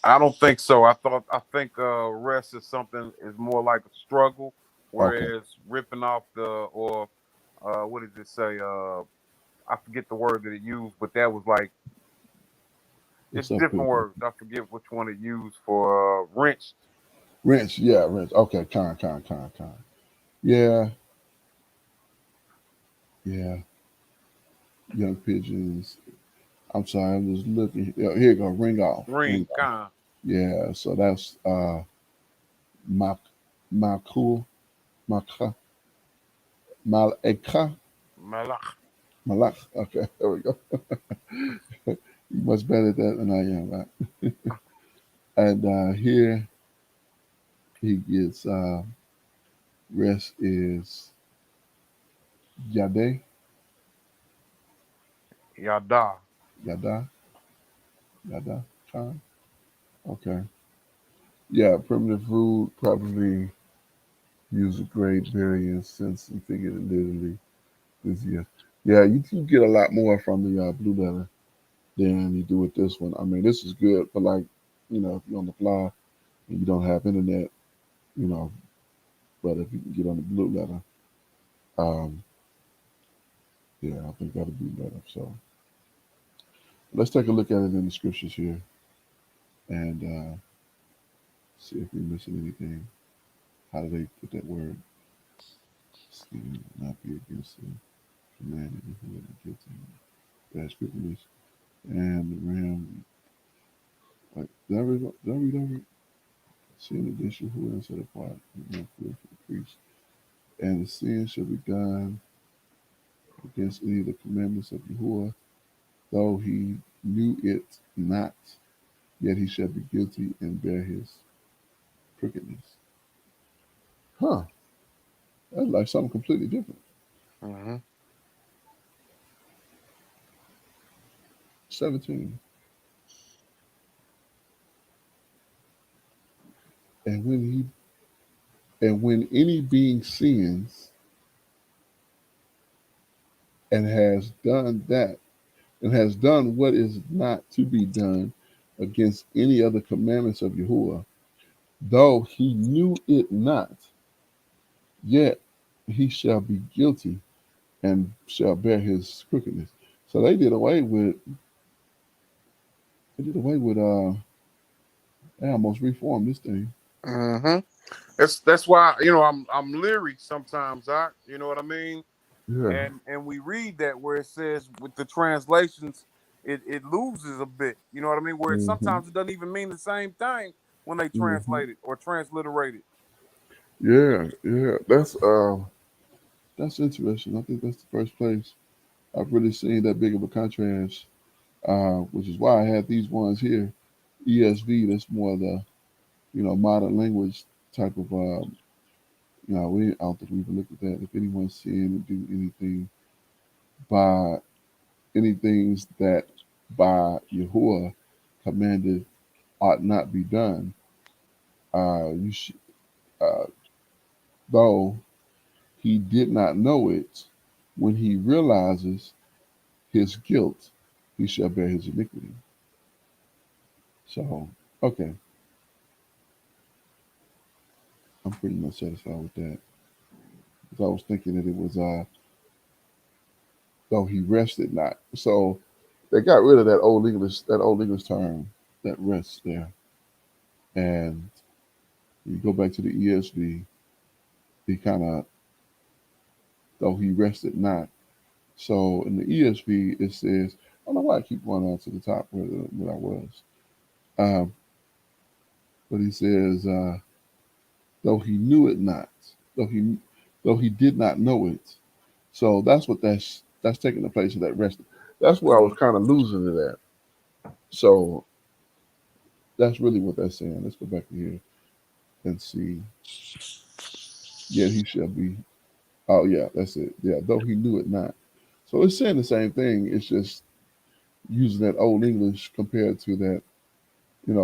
I don't think so. I think rest is something is more like a struggle, Okay, whereas ripping off the or what did it say? I forget the word that it used, but that was like it's it's up here. different words. I forget which one it used for wrenched. Wrench, yeah, wrench. Okay, con. Yeah, yeah. Young pigeons. I'm sorry, I'm just looking. Yeah, here you go. Ring off. Ring Ring, off. con, Yeah, so that's mak makul maka maleka malach. malak. Okay, there we go. You much better at that than I am, right? And here he gets rest is yade Yada. yada yada khan. Okay, yeah. Primitive food probably use a great variance since and figured it literally this year. Yeah, you get a lot more from the blue letter than you do with this one. I mean, this is good, but like, if you're on the fly and you don't have internet, you know, but if you can get on the blue letter, um, yeah, I think that'll be better. So let's take a look at it in the scriptures here and see if we're missing anything. How do they put that word? Sin, not be against the commanded and who are guilty. Bad scriptures. And the ram, like, did I read over it? Sin against you who is set apart, and not good for the priest. And the sin shall be done against any of the commandments of Yahuwah, though he knew it not, yet he shall be guilty and bear his crookedness. Huh, that's like something completely different. Hmm. 17. And when any being sins and has done that, and has done what is not to be done against any other commandments of Yahuwah, though he knew it not, yet he shall be guilty and shall bear his crookedness. So they did away with they almost reformed this thing. Hmm. That's why I'm leery sometimes. You know what I mean. Yeah. And we read that where it says with the translations, it loses a bit. You know what I mean? Where hmm sometimes it doesn't even mean the same thing when they hmm translate it or transliterate it. Yeah. That's interesting. I think that's the first place I've really seen that big of a contrast. Which is why I had these ones here. ESV, that's more the modern language type of we I don't think we even looked at that. If anyone sin and do anything by any things that by Yahuwah commanded ought not be done, you sh- uh, though he did not know it, when he realizes his guilt, he shall bear his iniquity. So, okay, I'm pretty much satisfied with that. Because I was thinking that it was, though he rested not. So they got rid of that old English term, that rest there. And you go back to the ESV, he kind of, though he rested not. So in the ESV, it says, I don't know why I keep going on to the top where I was. Um, but he says, though he knew it not, though he though he did not know it. So that's taking the place of that rest. That's where I was Mhm. kind of losing it at. So that's really what that's saying. Let's go back to here and see. Yet he shall be. Oh yeah, that's it. Yeah, though he knew it not. So it's saying the same thing. It's just using that old English compared to that,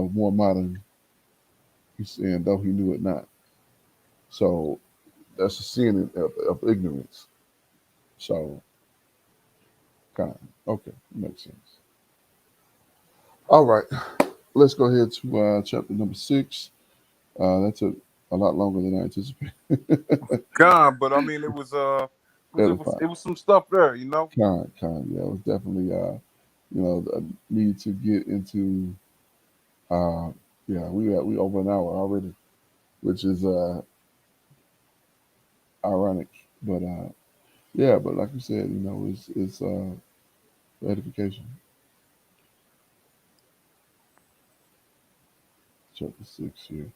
more modern. He's saying though he knew it not. So that's a sin of ignorance. So kind of okay, makes sense. All right, let's go ahead to chapter number 6. That took a lot longer than I anticipated. Gone, but I mean, Edify. it was some stuff there, you know. Yeah, it was definitely a need to get into. Uh, yeah, we over an hour already, which is ironic, but yeah, but like you said, it's edification. Chapter 6 here.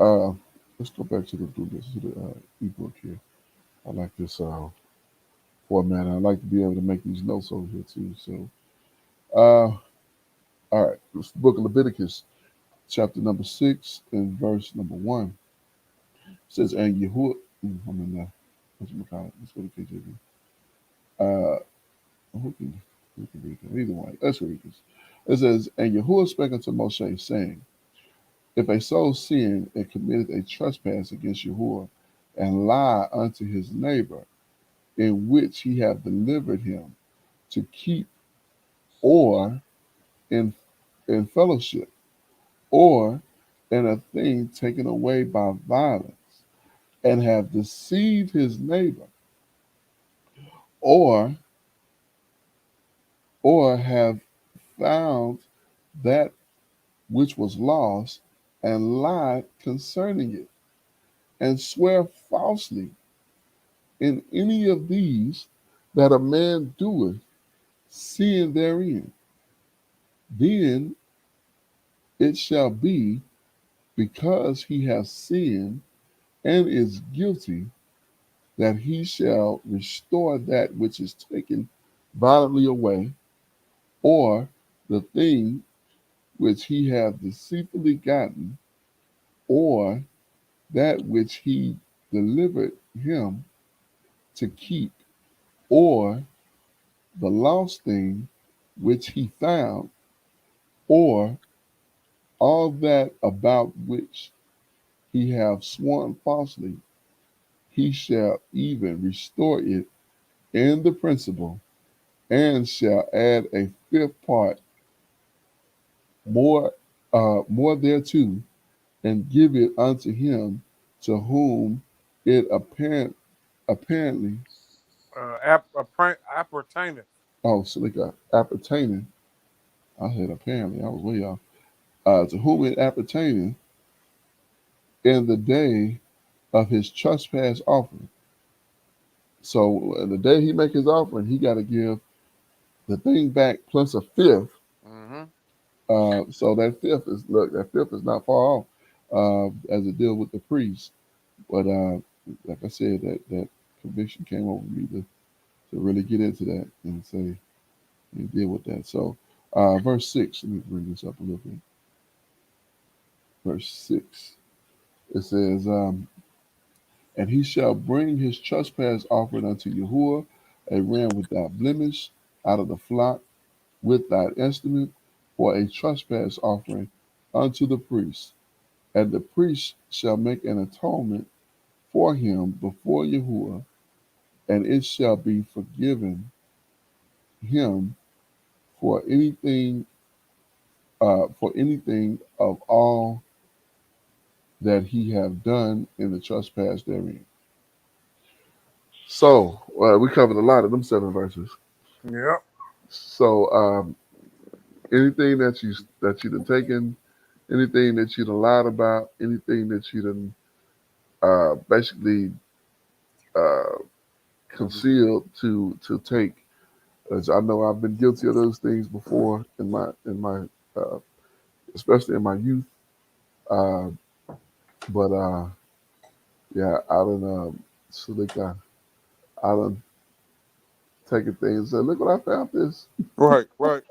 Uh, let's go back to the ebook here. I like this format. I like to be able to make these notes over here too. So, all right, this book of Leviticus, chapter number 6, and verse number 1. It says, "And Yahuwah." I'm in what's it called? Let's go to KJV. Uh, who can read that? Either way, let's read this. It says, "And Yahuwah spake unto Moshe, saying, If a soul sin and committeth a trespass against Yahuwah, and lie unto his neighbor, in which he hath delivered him to keep, or in fellowship, or in a thing taken away by violence, and have deceived his neighbor, or have found that which was lost, and lied concerning it, and swear falsely in any of these that a man doeth, sin therein, then it shall be, because he has sinned and is guilty, that he shall restore that which is taken violently away, or the thing which he hath deceitfully gotten, or that which he delivered him to keep, or the lost thing which he found, or all that about which he hath sworn falsely, he shall even restore it in the principal, and shall add a fifth part more more thereto, and give it unto him to whom it apparently Appertaineth. so like appertaining. I said apparently, I was way off. To whom it appertaineth in the day of his trespass offering. So the day he make his offering, he got to give the thing back plus a fifth. Mm-hmm. So that fifth is not far off as it deal with the priest. But like I said, that conviction came over me to really get into that and say and deal with that. So verse 6, let me bring this up a little bit. Verse 6, it says, and he shall bring his trespass offering unto Yahuwah, a ram without blemish, out of the flock with thine instrument for a trespass offering unto the priest. And the priest shall make an atonement for him before Yahuwah, and it shall be forgiven him for anything of all that he have done in the trespass therein. So we covered a lot of them 7 verses. Yep. So anything that you done taken, anything that you done lied about, anything that you done basically uh, concealed to take. As I know, I've been guilty of those things before in my uh, especially in my youth. Uh, but yeah, I done Salika, I done taken things and said, look what I found this. Right. Right.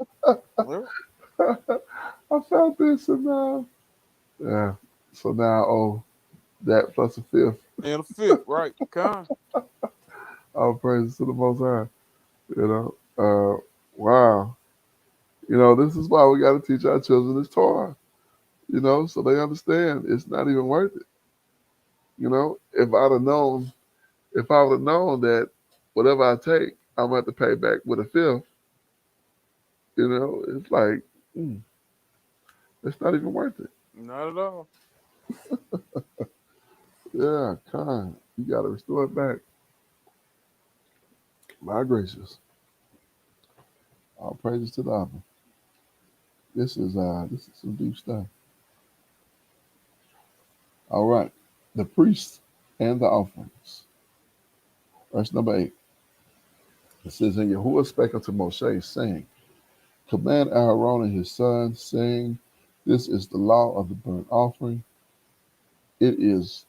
Yep. I found this and yeah. So now I owe that plus a fifth. And a fifth. Right. Con. All praise to the Most High. You know. Wow. You know, this is why we got to teach our children this Torah. You know, so they understand it's not even worth it. You know, if I would have known that whatever I take, I'm gonna have to pay back with a fifth. You know, it's like it's not even worth it. Not at all. Yeah, kind. You got to restore it back. My gracious, all praises to the Abba. This is some deep stuff. All right, the priests and the offerings. Verse number 8. It says, and Yahuwah spake unto Moshe, saying, command Aaron and his sons, saying, this is the law of the burnt offering. It is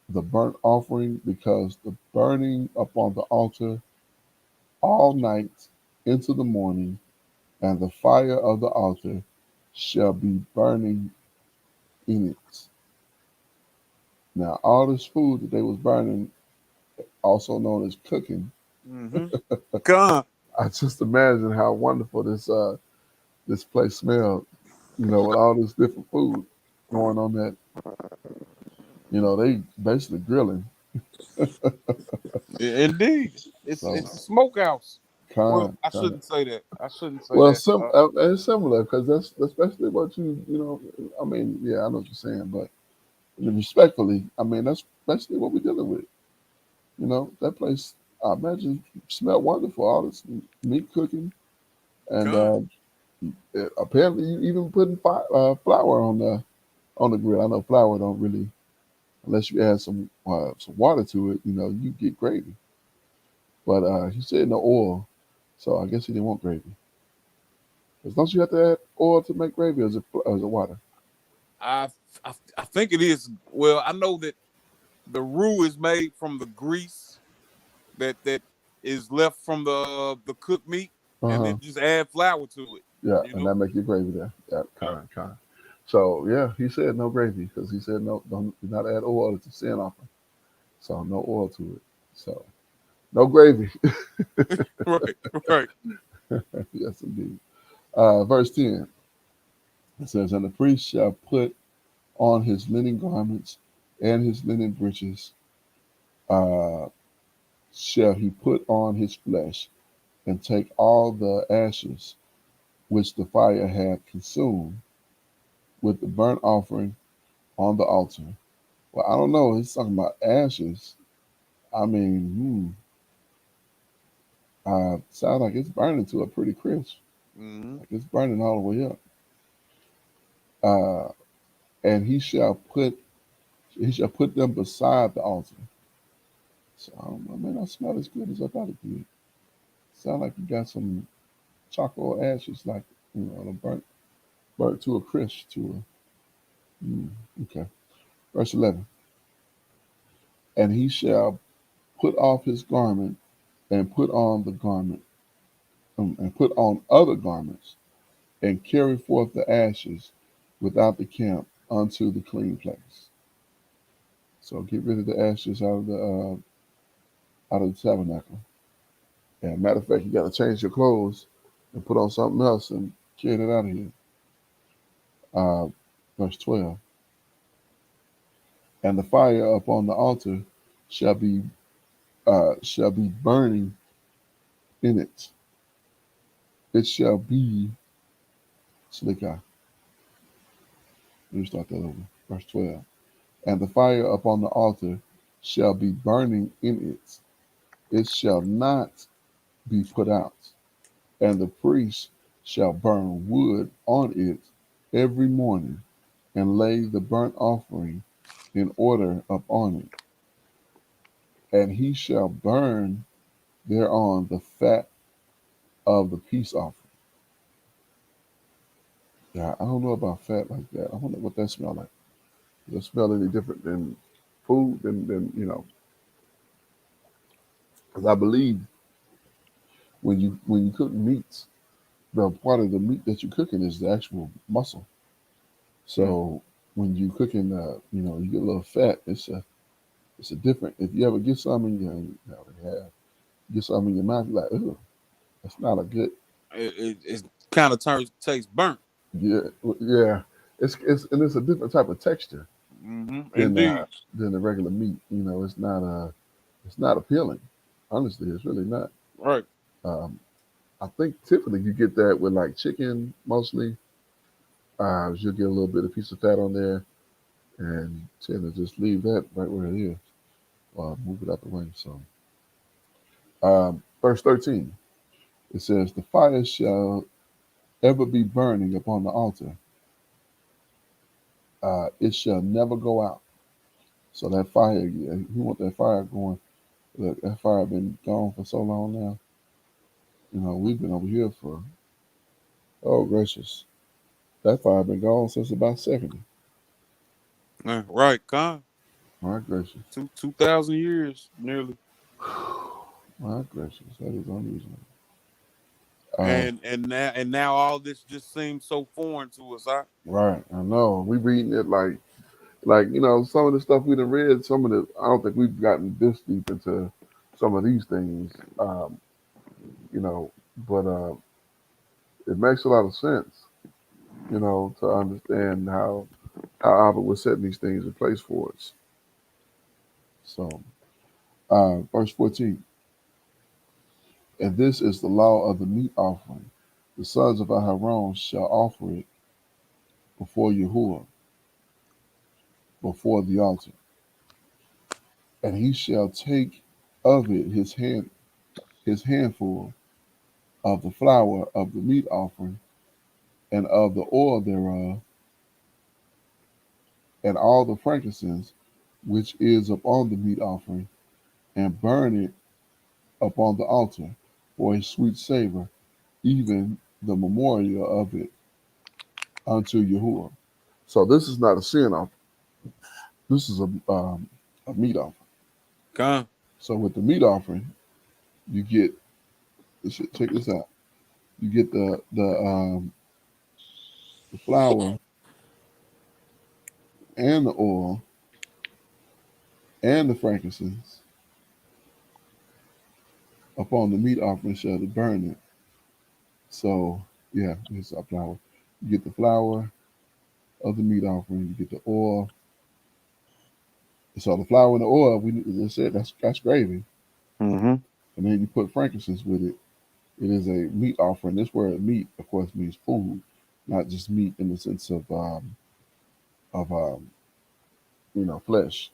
the burnt offering because the burning upon the altar all night into the morning, and the fire of the altar shall be burning in it. Now, all this food that they was burning, also known as cooking, Mm-hmm. Con. I just imagine how wonderful this place smelled. You know, with all this different food going on that. You know, they basically grilling. Indeed. So It's a smokehouse. Well, I kind. shouldn't say that. I shouldn't say Well, that. it's similar because that's basically what you know. I mean, yeah, I know what you're saying, but respectfully, I mean that's basically what we're dealing with. You know, that place, I imagine, smelled wonderful. All this meat cooking, and Con. apparently you even putting flour on the grill. I know flour don't really, unless you add some water to it, you know, you get gravy. But he said no oil, so I guess he didn't want gravy. Because don't you have to add oil to make gravy, or is it water? I, I think it is. Well, I know that the roux is made from the grease that is left from the cooked meat, Uh and huh. then just add flour to it. Yeah, You and know. that make your gravy there. Yeah, Yeah. kind. So yeah, he said no gravy because he said no, don't do not add oil to sin offering. So no oil to it. So no gravy. Right. Right. Yes, indeed. Verse 10, it says, and the priest shall put on his linen garments and his linen breeches, uh, shall he put on his flesh, and take all the ashes which the fire had consumed with the burnt offering on the altar. Well, I don't know. He's talking about ashes. I mean, sounds like it's burning to a pretty crisp. Mm-hmm. Like it's burning all the way up. Uh, and he shall put them beside the altar. So I don't know, man, that smell as good as I thought it did. Sound like you got some charcoal ashes, like burnt to a crisp to a. Okay. Verse 11. And he shall put off his garment and put on the garment and put on other garments and carry forth the ashes without the camp unto the clean place. So get rid of the ashes out of the tabernacle. And matter of fact, you got to change your clothes and put on something else and carried it out of here. Uh, verse 12. And the fire upon the altar shall be shall be burning in it. It shall be slikah. Let me start that over. Verse 12. And the fire upon the altar shall be burning in it. It shall not be put out. And the priest shall burn wood on it every morning, and lay the burnt offering in order upon it. And he shall burn thereon the fat of the peace offering. Yeah, I don't know about fat like that. I wonder what that smell like. Does it smell any different than food? Than because I believe when you cook meats, the part of the meat that you're cooking is the actual muscle. Mm. So when you cooking, you get a little fat. It's a different. If you ever get some in your, get some in your mouth, you're like, oh, that's not a good. It kind of turns tastes burnt. Yeah, yeah. It's a different type of texture than Indeed. the regular meat. It's not appealing. Honestly, it's really not. Right. Um, I think typically you get that with like chicken mostly. You'll get a little bit of piece of fat on there, and tend to just leave that right where it is, or move it out the way. So, verse 13, it says, "The fire shall ever be burning upon the altar; it shall never go out." So that fire, yeah, you want that fire going. Look, that fire been gone for so long now. We've been over here for, oh gracious, that fire been gone since about 70. Right. Con My gracious, 2,000 years nearly. my gracious, that is unusual. Uh, And now all this just seems so foreign to us. right, I know. We reading it like some of the stuff we done read. Some of the I don't think we've gotten this deep into some of these things. You know, but it makes a lot of sense. To understand how Abba was setting these things in place for us. So, verse 14, and this is the law of the meat offering. The sons of Aharon shall offer it before Yahuwah, before the altar, and he shall take of it his handful of the flour of the meat offering, and of the oil thereof, and all the frankincense which is upon the meat offering, and burn it upon the altar for a sweet savor, even the memorial of it unto Yahuwah. So this is not a sin offering. This is a meat offering. Con. So with the meat offering, you get check this out. You get the flour and the oil and the frankincense upon the meat offering shall to burn it. So yeah, it's our flour. You get the flour of the meat offering. You get the oil. So the flour and the oil, we as I said, that's gravy, Mm-hmm. and then you put frankincense with it. It is a meat offering. This word meat, of course, means food, not just meat in the sense of flesh.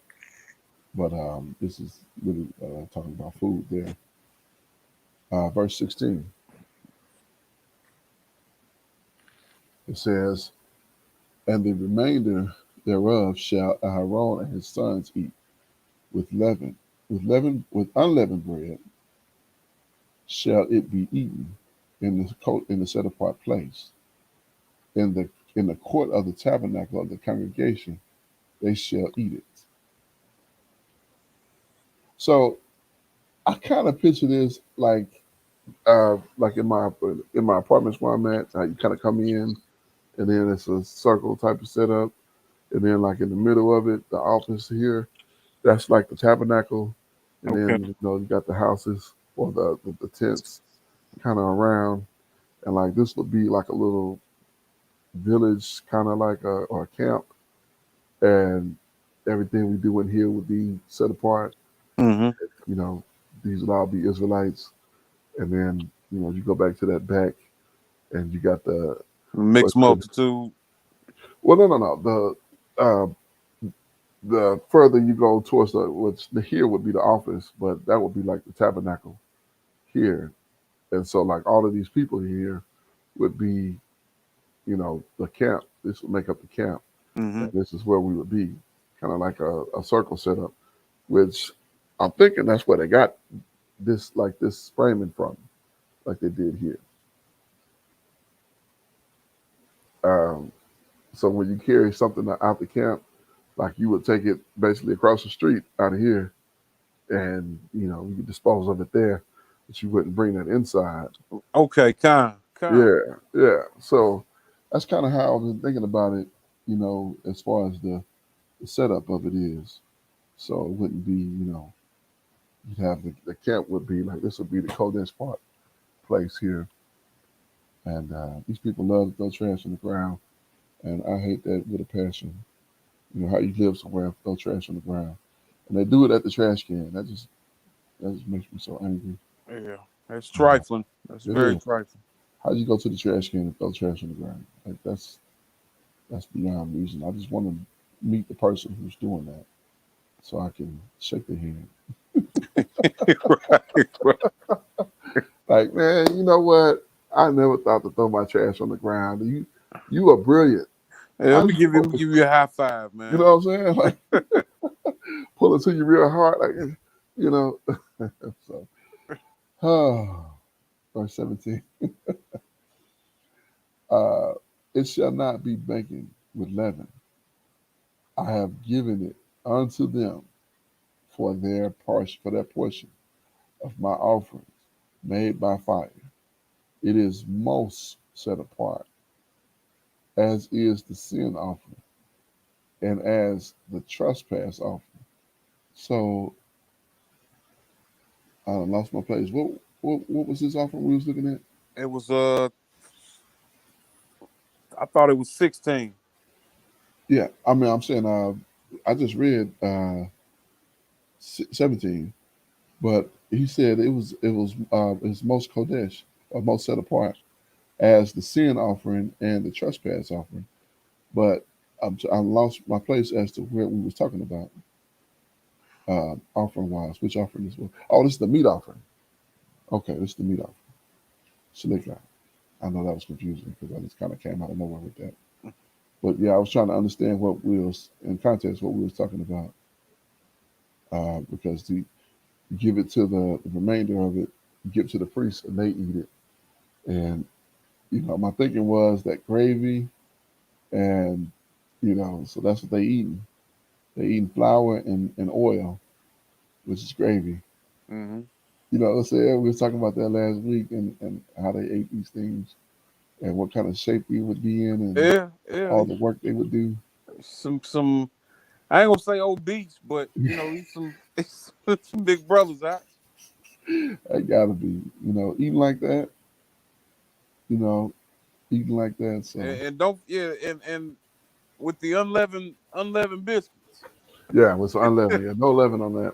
But this is really talking about food there. Verse 16, it says, "And the remainder thereof shall Aaron and his sons eat with leaven, with unleavened bread shall it be eaten in the set apart place in the court of the tabernacle of the congregation. They shall eat it." So I kind of picture this like in my apartments where I'm at. How you kind of come in, and then it's a circle type of setup, and then like in the middle of it, the office here. That's like the tabernacle, and Okay. then you got the houses or the tents kind of around, and like this would be like a little village, kind of like a or a camp, and everything we do in here would be set apart. Mm-hmm. You know, these would all be Israelites, and then you go back to that back, and you got the what Mixed multitude. well, no, no, no. The further you go towards the here would be the office, but that would be like the tabernacle here, and so like all of these people here would be the camp. This would make up the camp, Mm-hmm. and this is where we would be, kind of like a circle setup, which I'm thinking that's where they got this framing from, like they did here. Um, so when you carry something out the camp, like you would take it basically across the street out of here, and you could dispose of it there, but you wouldn't bring that inside. Okay, con. Yeah, yeah. So that's kind of how I've been thinking about it, as far as the setup of it is. So it wouldn't be, you'd have the camp would be like this would be the Coldest Park place here, and these people love to throw trash on the ground, and I hate that with a passion. How you live somewhere and throw trash on the ground, and they do it at the trash can. That just makes me so angry. Yeah, that's Uh, trifling. That's it very is. trifling. How do you go to the trash can and throw trash on the ground? Like that's beyond reason. I just want to meet the person who's doing that so I can shake their hand. Right, right. Like, man, you know what? I never thought to throw my trash on the ground. You are brilliant. Hey, How let me you give you, let supposed me to, give you a high five, you man. know what I'm saying? Like, pull it to you real hard, like, you know. So, oh, verse 17. Uh, it shall not be baking with leaven. I have given it unto them for their portion of my offerings made by fire. It is most set apart, as is the sin offering and as the trespass offering. So I lost my place. What was this offering we was looking at? It was I thought it was 16. Yeah, I mean I'm saying I just read 17, but he said it was most kodesh or most set apart as the sin offering and the trespass offering. But I lost my place as to where we was talking about offering wise. Which offering this was? Oh, this is the meat offering. Okay, this is the meat offering. Shanika. I know that was confusing because I just kind of came out of nowhere with that. But yeah, I was trying to understand what we was in context, what we was talking about, because you give it to the remainder of it, you give it to the priest and they eat it. And my thinking was that gravy and so that's what they eating. They eating flour and oil, which is gravy. Mm-hmm. Let's say we were talking about that last week and how they ate these things and what kind of shape we would be in and Yeah, yeah. all the work they would do. Some. I ain't gonna say obese, but he's some he's some big brothers out. That gotta be, eating like that, you know, eating like that. So And don't and with the unleavened biscuits. yeah, with some unleavened, yeah, no leaven on that.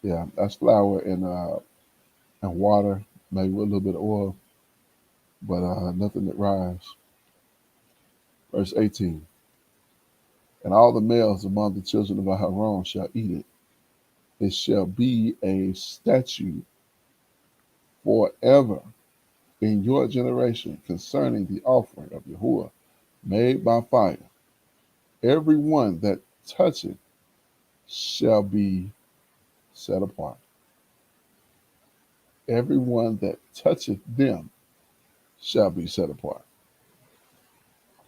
Yeah, that's flour and water, maybe with a little bit of oil, but nothing that rise. Verse 18. And all the males among the children of Aharon shall eat it. It shall be a statute forever in your generation concerning the offering of Yahuwah made by fire. Every one that toucheth shall be set apart. Every one that toucheth them shall be set apart.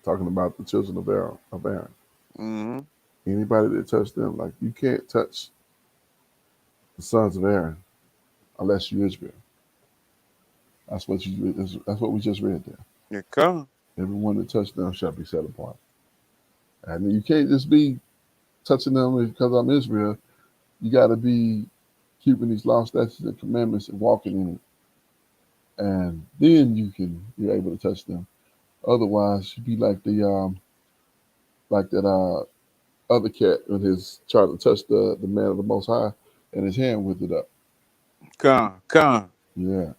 Talking about the children of Aaron. Mm-hmm. Anybody that touched them, like you can't touch the sons of Aaron unless you Israel. That's what we just read there. Yeah, come. Everyone that touched them shall be set apart. And you can't just be touching them because I'm Israel. You got to be keeping these law, statutes, and commandments and walking in it, and then you're able to touch them. Otherwise, you'd be like that other cat when his trying to touch the man of the Most High, and his hand withered up. Con. Yeah.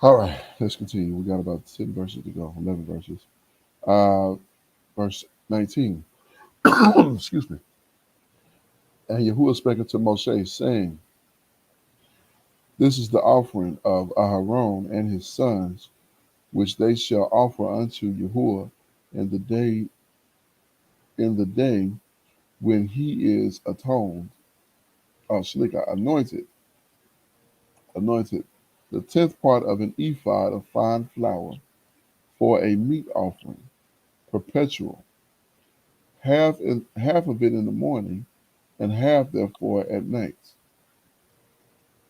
All right, let's continue. We got about 10 verses to go, 11 verses. Uh, verse 19. Excuse me. And Yahuwah spake unto Moshe, saying, This is the offering of Aharon and his sons, which they shall offer unto Yahuwah in the day when he is atoned, shlikah, anointed, the tenth part of an ephod of fine flour for a meat offering, perpetual, half of it in the morning, and half therefore at night.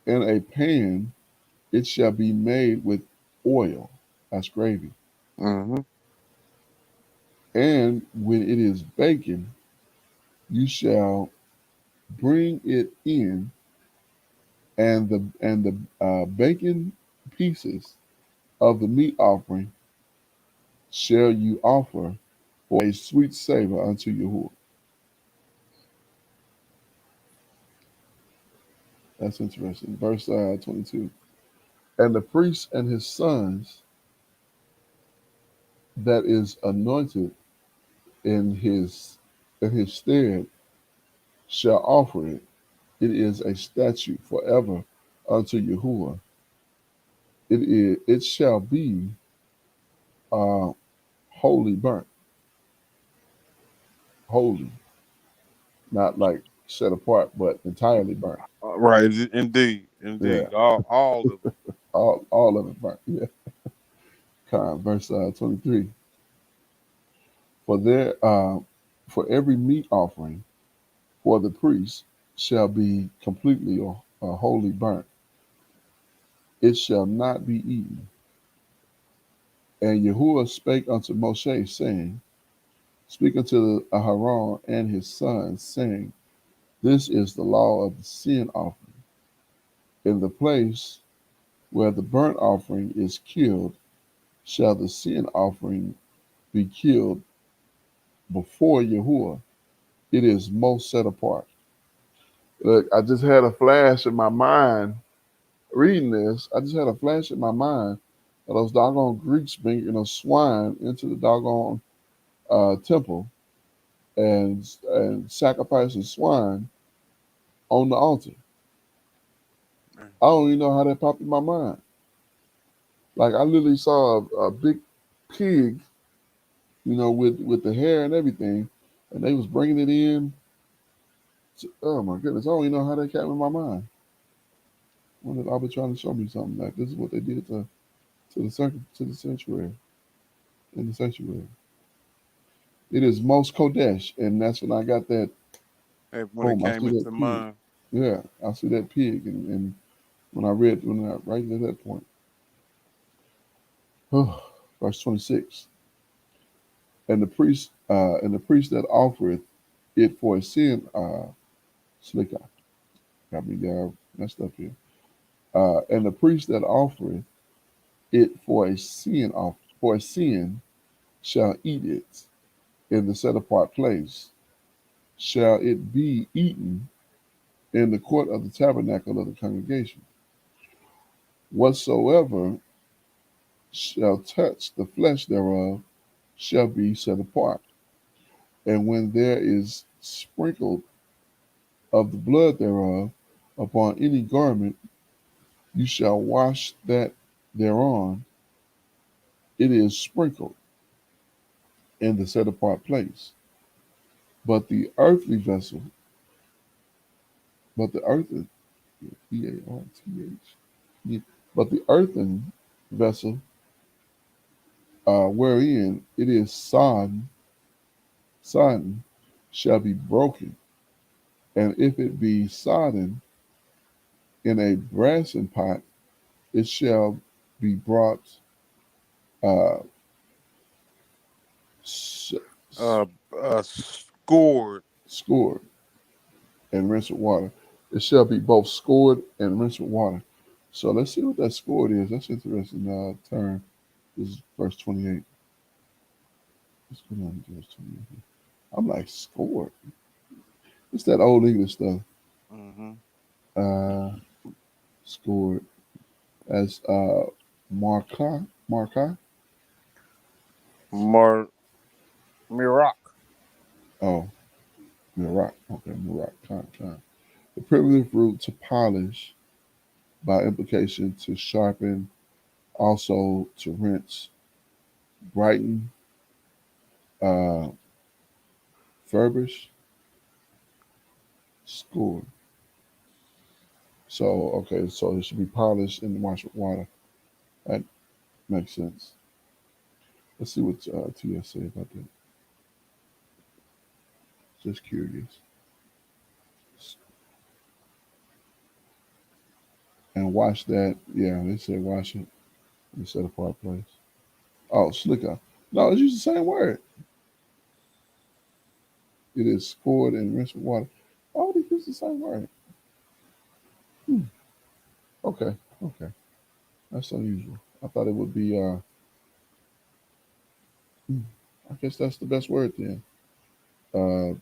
In a pan it shall be made with oil, that's gravy. Mm-hmm. And when it is baking, you shall bring it in, and the bacon pieces of the meat offering shall you offer for a sweet savor unto Yahuwah. That's interesting. Verse 22. And the priest and his sons that is anointed in his stead shall offer it. It is a statute forever unto Yahuwah. It shall be uh, wholly burnt, holy, not like set apart, but entirely burnt. Right. Indeed. Yeah, Indeed. All of it. all of it burnt. Yeah. Verse 23. For there for every meat offering for the priest shall be completely or wholly burnt. It shall not be eaten. And Yahuwah spake unto Moshe, saying, Speak unto Aharon and his sons, saying, This is the law of the sin offering. In the place where the burnt offering is killed, shall the sin offering be killed before Yahuwah. It is most set apart. Look, I just had a flash in my mind reading this. I just had a flash in my mind of those doggone Greeks bringing a swine into the doggone temple and sacrificing swine on the altar. I don't even know how that popped in my mind. Like I literally saw a big pig, with the hair and everything, and they was bringing it in. Oh my goodness, I don't even know how that came in my mind. When I was trying to show me something like this is what they did to the sanctuary in the sanctuary. It is most kodesh, and that's when I got that. And when it Boom! I see came that into pig. mind. Yeah, I see that pig, and when I right at that point, verse 26, and the priest that offereth it for a sin, slicker, got me messed up here. And the priest that offereth it for a sin shall eat it in the set apart place. Shall it be eaten in the court of the tabernacle of the congregation? Whatsoever shall touch the flesh thereof shall be set apart. And when there is sprinkled of the blood thereof upon any garment, you shall wash that thereon. It is sprinkled in the set apart place. But the earthly vessel, but the earthen, Earth, yeah, but the earthen vessel, wherein it is sodden, shall be broken. And if it be sodden in a brassen pot, it shall be brought uh, s- s- Scored. scored and rinsed with water. It shall be both scored and rinsed with water. So let's see what that scored is. That's interesting. Turn. This is verse 28. Let's go down to verse 28. I'm like, scored. It's that old English stuff. Mm-hmm. Uh, scored as Marca. Mar Mirak. Oh, Mirak. Okay, Mirak. Con. The primitive root to polish, by implication to sharpen, also to rinse, brighten, uh, furbish, score. So okay, so it should be polished and washed with water. That makes sense. Let's see what TS say about that. Just curious. And wash that. Yeah, they say wash it in a set apart place. Oh, slicker. No, it's used the same word. It is scored and rinsed with water. Oh, they use the same word. Hmm. Okay, okay. That's unusual. I thought it would be. Hmm. I guess that's the best word then. Uh,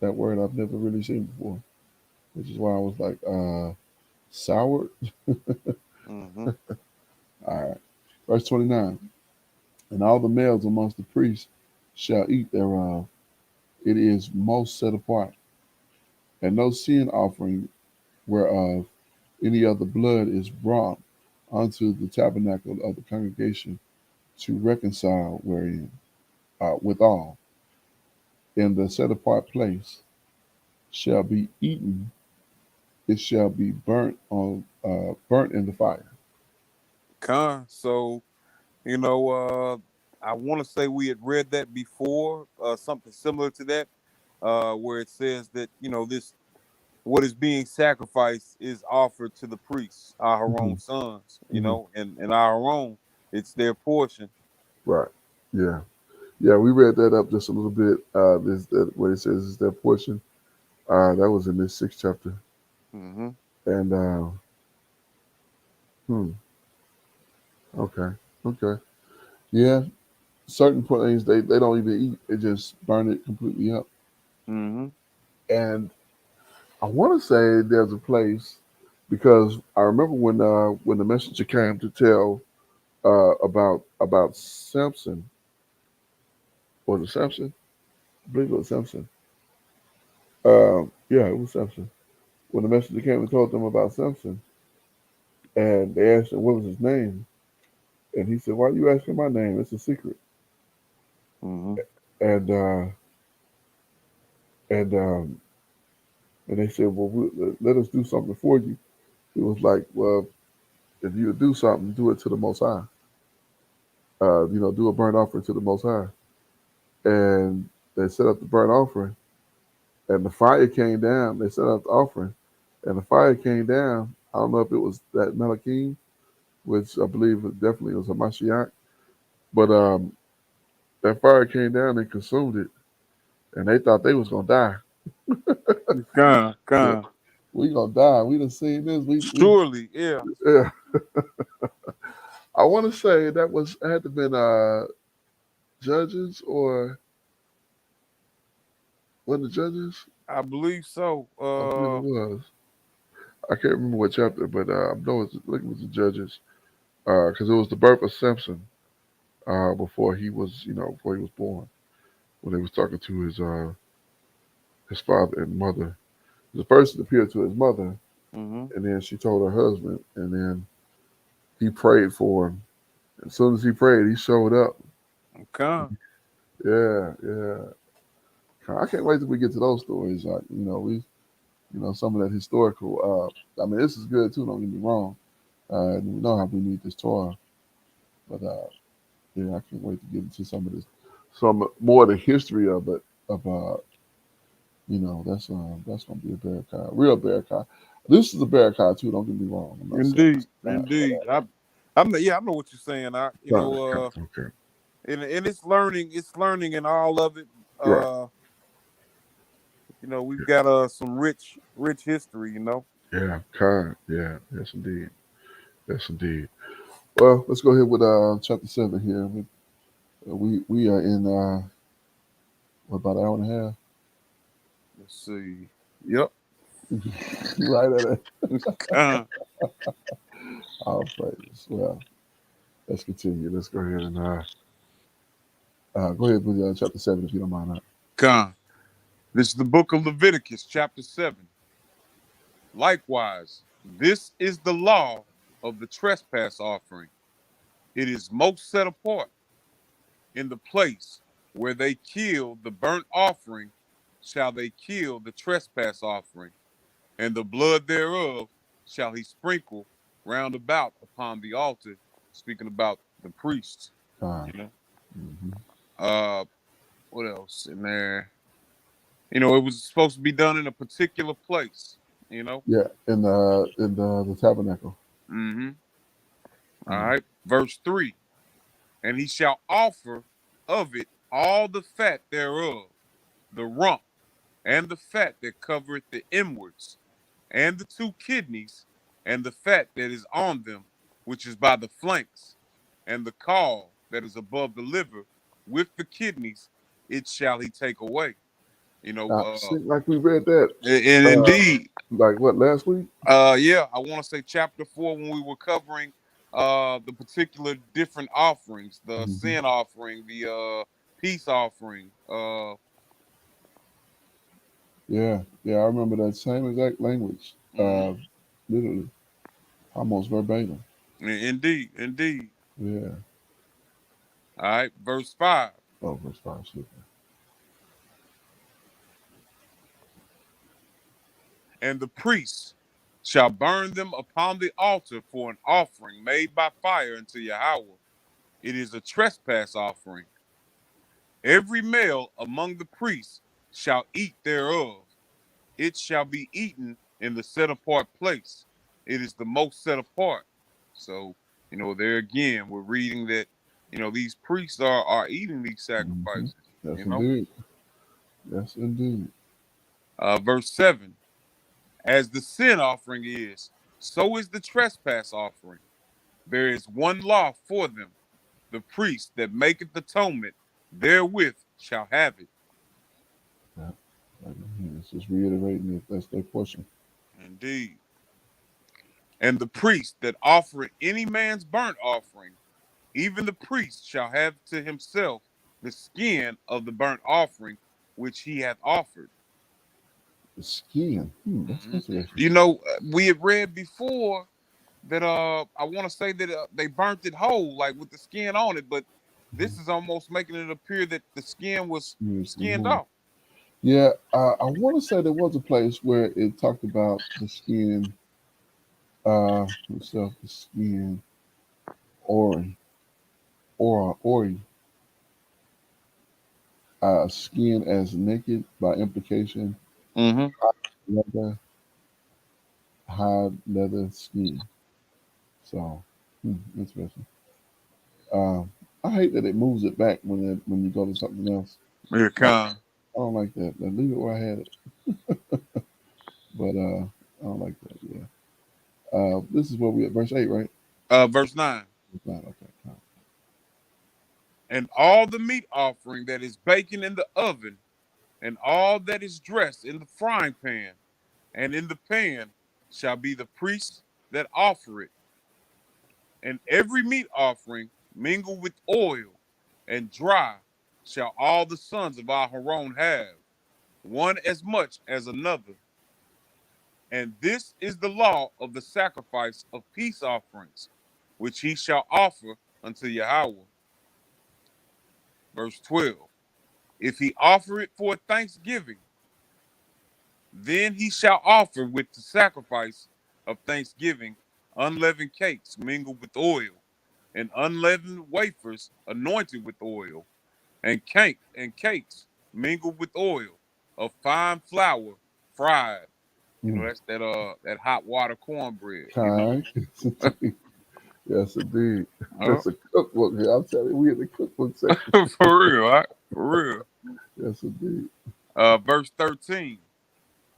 that word I've never really seen before, which is why I was like, sour. Mm-hmm. All right. Verse 29. And all the males amongst the priests shall eat thereof. It is most set apart. And no sin offering whereof any of the blood is brought unto the tabernacle of the congregation to reconcile wherein, withal, in the set apart place shall be eaten. It shall be burnt in the fire. So you know, I want to say we had read that before, something similar to that, where it says that this what is being sacrificed is offered to the priests, our Hmm. own sons, Hmm. and our own. It's their portion. Right. Yeah. Yeah. We read that up just a little bit. This that what it says is their portion. That was in this sixth chapter. Mm-hmm. And hmm. Okay. Okay. Yeah. Certain things they don't even eat. They just burn it completely up. Mm-hmm. And I want to say there's a place because I remember when the messenger came to tell about Samson. Was it Samson? I believe it was Samson. Yeah, it was Samson. When the messenger came and told them about Samson, and they asked him what was his name, and he said, "Why are you asking my name? It's a secret." Mm-hmm. And and and they said, "Well, let us do something for you." He was like, "Well, if you would do something, do it to the Most High. Do a burnt offering to the Most High." And they set up the burnt offering, and the fire came down. They set up the offering, and the fire came down. I don't know if it was that Malachim, which I believe definitely was a Mashiach, but that fire came down and consumed it, and they thought they was gonna die. Yeah, Con. we gonna die. We done seen this. We Surely, yeah. yeah. I want to say that was had to been judges or one of the judges. I believe so. I believe it was. I can't remember what chapter, but I know I think it was the judges because it was the birth of Samson before he was born when they was talking to his father and mother. The person appeared to his mother, Mm-hmm. and then she told her husband, and then he prayed for him. As soon as he prayed, he showed up. Con. Yeah, yeah. I can't wait till we get to those stories. Like some of that historical. I mean, this is good too. Don't get me wrong. And we know how we need this Torah, but yeah, I can't wait to get into some of this, some more of the history of it. That's gonna be a Barakai, real Barakai. This is a Barakai too. Don't get me wrong. I'm not saying Indeed, it's not, indeed. I'm yeah, I know what you're saying. okay, And it's learning in all of it. right. Uh, we've got some rich history. Yeah, kind. Yeah, yes indeed. Yes indeed. Well, let's go ahead with chapter 7 here. We are in what, about an hour and a half. Let's see. Yep. Right at it. Con, All praises. Well, let's continue. Let's go ahead and go ahead with chapter 7 if you don't mind. con. This is the book of Leviticus, chapter 7. Likewise, this is the law of the trespass offering. It is most set apart in the place where they kill the burnt offering, shall they kill the trespass offering, and the blood thereof shall he sprinkle round about upon the altar. Speaking about the priests, Time. you know. Hmm. Uh, what else in there? It was supposed to be done in a particular place. You know. Yeah, in the tabernacle. Mm-hmm. All Mm. right. Verse 3. And he shall offer of it all the fat thereof, the rump, and the fat that covereth the inwards, and the two kidneys, and the fat that is on them, which is by the flanks, and the caul that is above the liver, with the kidneys, it shall he take away. You know, Seems like we read that and uh, indeed, like what, last week? yeah, I want to say chapter 4 when we were covering the particular different offerings, the Hmm. sin offering, the peace offering. Yeah, yeah, I remember that same exact language. Mhm. Literally, almost verbatim. Indeed, indeed. Yeah. All right, verse 5. Oh, verse 5. Excuse me. And the priests shall burn them upon the altar for an offering made by fire unto Yahweh. It is a trespass offering. Every male among the priests shall eat thereof. It shall be eaten in the set apart place. It is the most set apart. So, there again, we're reading that, these priests are eating these Hmm. sacrifices, Yes, you know. indeed. Yes, indeed. Verse 7. As the sin offering is, so is the trespass offering. There is one law for them. The priest that maketh atonement therewith shall have it. Yeah. Like, it's just reiterating that that's their portion. Indeed. And the priest that offereth any man's burnt offering, even the priest shall have to himself the skin of the burnt offering which he hath offered. The skin. That's Mhm. interesting. We had read before that I want to say that they burnt it whole, like with the skin on it, but Hmm. this is almost making it appear that the skin was Yes, skinned removed. off. Yeah, I want to say there was a place where it talked about the skin, itself, the skin, ori, ori, skin as naked by implication, Mm-hmm. leather, hide, leather, skin. So, interesting. Um, I hate that it moves it back when you go to something else. Here, I, come. I don't like that. Now, leave it where I had it, but I don't like that. Yeah. This is where we at, verse 8, right? Verse 9. Verse 9. Okay. And all the meat offering that is baking in the oven, and all that is dressed in the frying pan, and in the pan shall be the priest that offer it. And every meat offering mingled with oil and dry shall all the sons of Aharon have, one as much as another. And this is the law of the sacrifice of peace offerings, which he shall offer unto Yahweh. Verse 12. If he offer it for thanksgiving, then he shall offer with the sacrifice of thanksgiving unleavened cakes mingled with oil, and unleavened wafers anointed with oil, and cakes mingled with oil of fine flour fried. Mm. That's that hot water cornbread. Kind. Yes, indeed. Yes, indeed. Oh, That's a cookbook here. I'm telling you, we in the cookbook section. for real, all right? For real. Yes, indeed. Verse 13.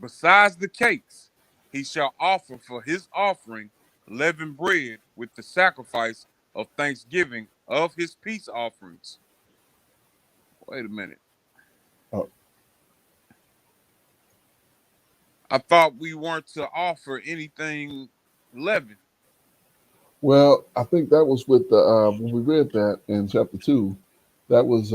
Besides the cakes, he shall offer for his offering leavened bread with the sacrifice of thanksgiving of his peace offerings. Wait a minute. Oh, I thought we weren't to offer anything leavened. well, I think that was with the when we read that in chapter 2. That was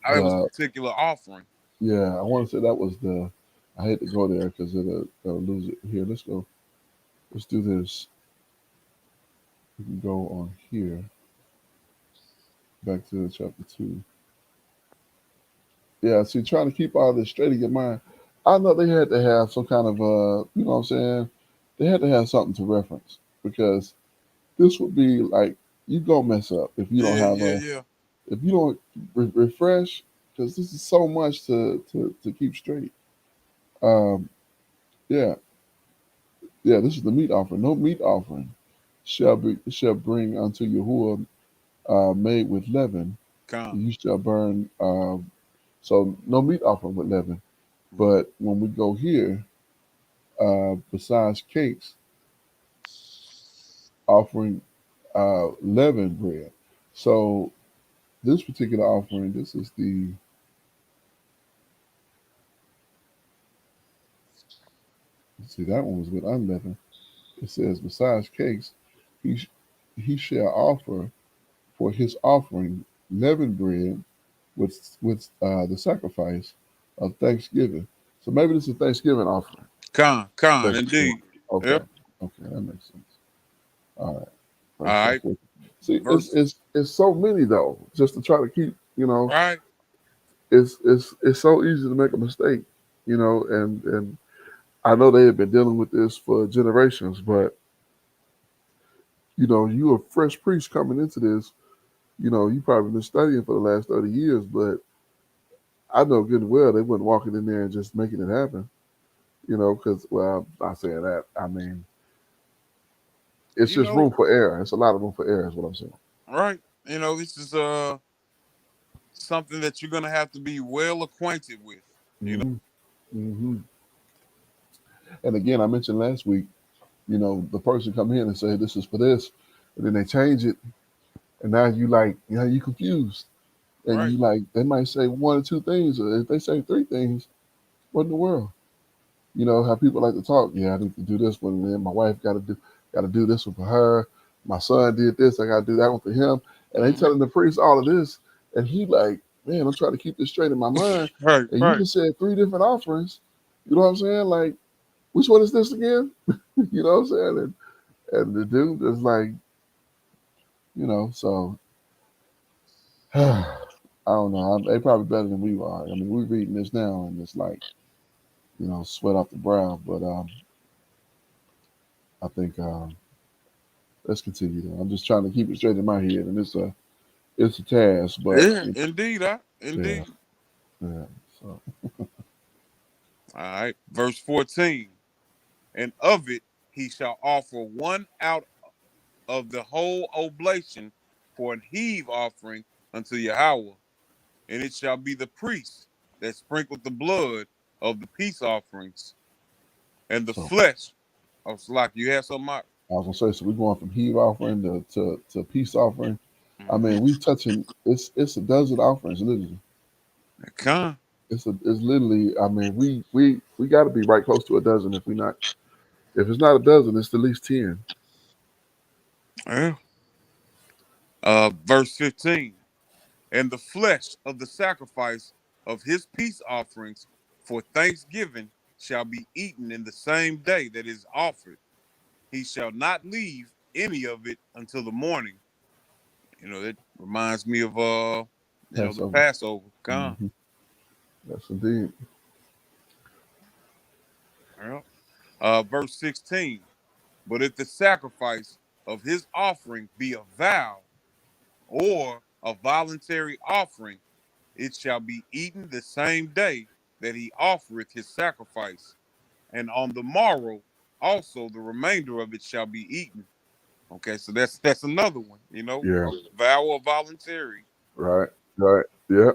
It was a the particular offering. yeah. I want to say that was the. I hate to go there because it'll lose it. Here, let's go. Let's do this. We can go on here back to chapter 2. Yeah, see, trying to keep all this straight in your mind. I know they had to have some kind of you know what I'm saying? They had to have something to reference because this would be like you gonna mess up if you don't Yeah, have yeah, a yeah. if you don't refresh because this is so much to keep straight. Um, yeah, yeah. This is the meat offering. No meat offering shall bring unto Yahuwah made with leaven. Con. You shall burn. So no meat offering with leaven. But when we go here, besides cakes, offering leavened bread. So this particular offering, this is the see that one was with unleavened. It says besides cakes, he sh- he shall offer for his offering leavened bread with the sacrifice of thanksgiving. So maybe this is a Thanksgiving offering. Con, That's indeed. okay. Yep. Okay, that makes sense. All right. All Verse right. 14. See, Verse. it's so many though. Just to try to keep, Right. it's so easy to make a mistake, and I know they have been dealing with this for generations, but you a fresh priest coming into this. You probably been studying for the last 30 years, but I know good and well they wasn't walking in there and just making it happen. Because well, I'm not saying that. I mean, it's You just know, room for error. It's a lot of room for error, is what I'm saying. right. This is something that you're gonna have to be well acquainted with. You know. Hmm. Hmm. And again, I mentioned last week, the person come in and say this is for this, and then they change it, and now you confused, and Right. you like they might say one or two things, or if they say three things, what in the world? You know how people like to talk. Yeah, I need to do this one, and then my wife got to do this one for her. My son did this, I got to do that one for him, and they Hmm. telling the priest all of this, and he like, man, I'm trying to keep this straight in my mind, Right. and you Right. just said three different offerings. You know what I'm saying? Like, which one is this again? You know what I'm saying? And the dude is like, so I don't know. They probably better than we are. I mean, we're reading this now, and it's like, sweat off the brow. But I think let's continue. Though. I'm just trying to keep it straight in my head, and it's a task. But Yeah. Indeed. yeah, Indeed. yeah. So All right. Verse 14. And of it he shall offer one out of the whole oblation for an heave offering unto Yahweh, and it shall be the priest that sprinkled the blood of the peace offerings and the so flesh. Oh, Salak, you have something, Mark? I was gonna say, so we're going from heave offering to peace offering. I mean, Mm-hmm. we touching it's a dozen offerings literally. Con. It's literally. I mean, we got to be right close to a dozen if we not. If it's not a dozen, it's at least 10. Yeah. Verse 15. And the flesh of the sacrifice of his peace offerings for thanksgiving shall be eaten in the same day that is offered. He shall not leave any of it until the morning. That reminds me of the Passover. Passover. Con. Hmm. Yes, indeed. Yeah. Verse 16. But if the sacrifice of his offering be a vow or a voluntary offering, it shall be eaten the same day that he offereth his sacrifice, and on the morrow also the remainder of it shall be eaten. Okay, so that's another one, Yeah. a vow or voluntary. Right. Right. Yeah.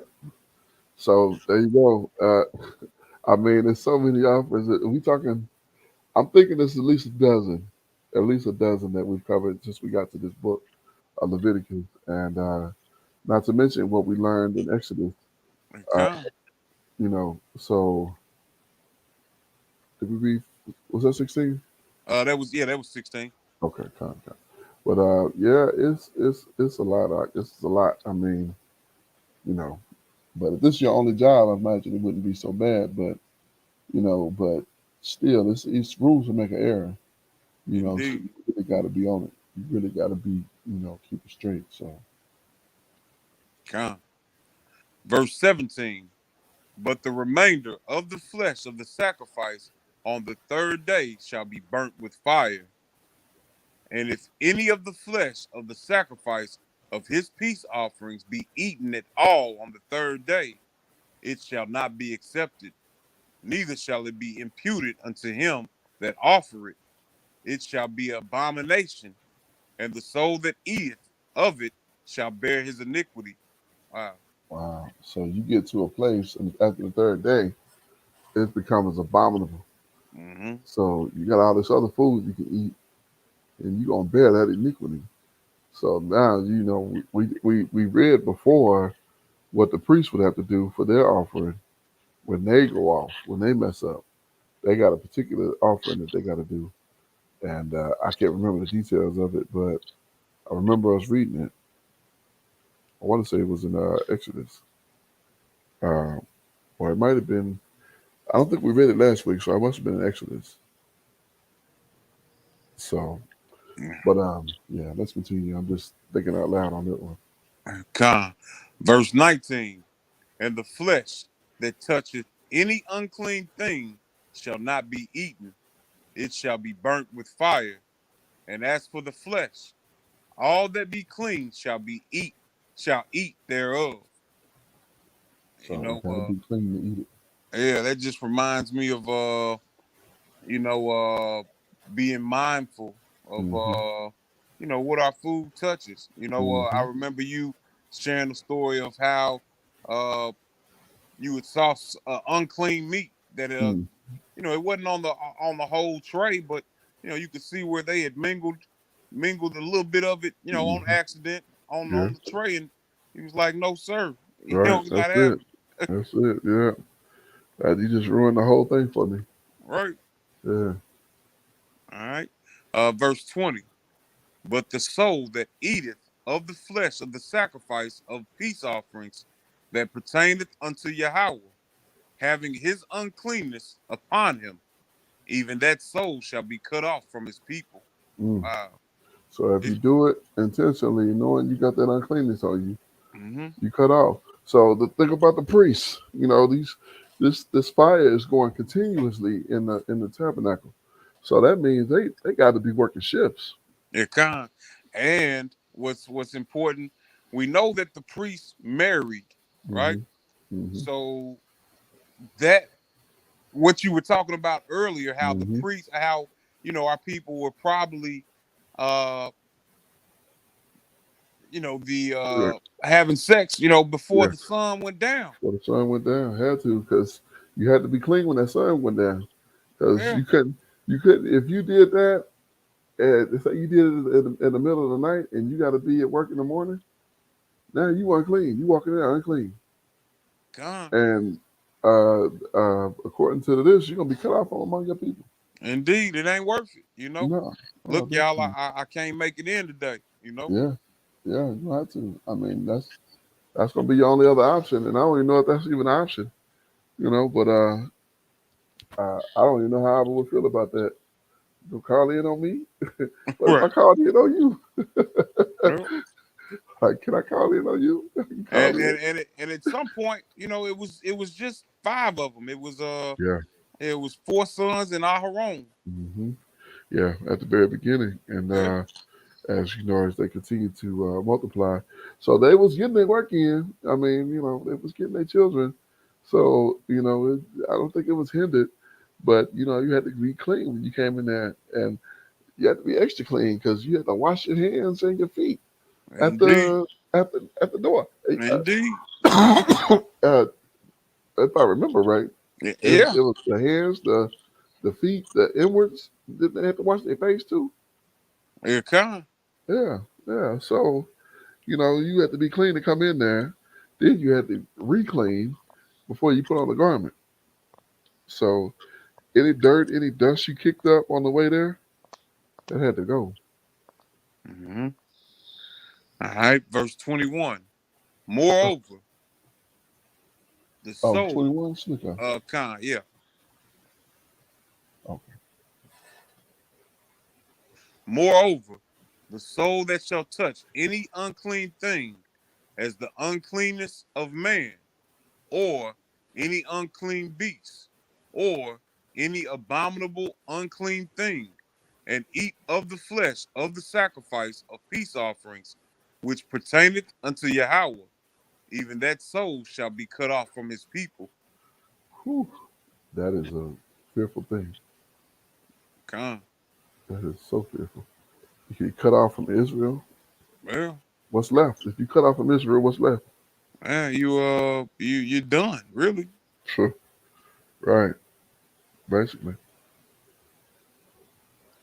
So there you go. I mean, there's so many offers. We talking. I'm thinking it's at least a dozen, that we've covered since we got to this book of Leviticus, and not to mention what we learned in Exodus. Uh, Okay. So did we read? Was that 16? That was 16. Okay, con. But yeah, it's a lot. It's a lot. I mean, you know, but if this is your only job, I imagine it wouldn't be so bad. But still, it's rules to make an error. So Indeed. you really got to be on it. You really got to be, keep it straight. So, Okay. Verse 17. But the remainder of the flesh of the sacrifice on the third day shall be burnt with fire. And if any of the flesh of the sacrifice of his peace offerings be eaten at all on the third day, it shall not be accepted, neither shall it be imputed unto him that offer it. It shall be abomination, and the soul that eateth of it shall bear his iniquity. Wow. wow. So you get to a place, and after the third day, it becomes abominable. Mm-hmm. So you got all this other food you can eat, and you're gonna bear that iniquity. So now we read before what the priest would have to do for their offering when they go off, when they mess up. They got a particular offering that they got to do, and I can't remember the details of it, but I remember us reading it. I want to say it was in Exodus, uh, or it might have been. I don't think we read it last week, so I must have been in Exodus. So, but yeah, let's continue. I'm just thinking out loud on that one. Con. Verse 19. And the flesh that toucheth any unclean thing shall not be eaten, it shall be burnt with fire. And as for the flesh, all that be clean shall eat thereof. You So it know, got to be clean to eat it. yeah, that just reminds me of you know, being mindful of Hmm. what our food touches. I Hmm. remember you sharing the story of how uh you would saw unclean meat that Mm. it wasn't on the whole tray, but you could see where they had mingled a little bit of it, on Hmm. accident Yeah, on the tray, and he was like, "No, sir, right. we're not That's having it. it." That's it. Yeah, you just ruined the whole thing for me. Right. Yeah. All right. Verse 20. But the soul that eateth of the flesh of the sacrifice of peace offerings that pertaineth unto Yahweh, having his uncleanness upon him, even that soul shall be cut off from his people. Mm. Wow. So if you It, do it intentionally, knowing you got that uncleanness on you, mm-hmm. you cut off. So the thing about the priests, this fire is going continuously in the tabernacle. So that means they got to be working shifts. It can. And what's important, we know that the priest married, right? Hmm. Hmm. So that what you were talking about earlier, how the Hmm. priest, how our people were probably uh the Correct. having sex, before Yeah. the sun went down. Well, the sun went down. Had to, because you had to be clean when that sun went down. Because Yeah, you couldn't if you did that. Say you did it in the middle of the night, and you got to be at work in the morning. Now you unclean. You walking in there unclean. God. And according to this, you're gonna be cut off from among your people. Indeed, it ain't worth it. No, no, Look, y'all, definitely. I can't make it in today. Yeah, yeah, you have to. I mean, that's gonna be your only other option, and I don't even know if that's even an option. But I don't even know how I would feel about that. You call in on me? What if I Right. called in on you? Well, Like, can I call in on you? You call and in. and at some point, it was just five of them. Yeah. It was four sons and Aharon. Hmm. Yeah, at the very beginning, and Yeah. as as they continue to multiply. So they was getting their work in. I mean, they was getting their children. So I don't think it was hindered, but you had to be clean when you came in there, and you had to be extra clean because you had to wash your hands and your feet at Indeed. the door. Indeed. Uh, if I remember right. Yeah, It was the hands, the feet, the inwards. Did they have to wash their face too? it can. Yeah, yeah. So you had to be clean to come in there. Then you had to re-clean before you put on the garment. So any dirt, any dust you kicked up on the way there, that had to go. Mm-hmm. All right, verse 21. Oh, Moreover, the oh, soul 21 sneaker. of yeah. Okay. Moreover, the soul that shall touch any unclean thing as the uncleanness of man, or any unclean beast, or any abominable unclean thing, and eat of the flesh of the sacrifice of peace offerings, which pertaineth unto Yahweh, even that soul shall be cut off from his people. Whew, that is a fearful thing. Come, That is so fearful. If you cut off from Israel, well, what's left? If you cut off from Israel, what's left? you're done, really. Sure. Right. Basically.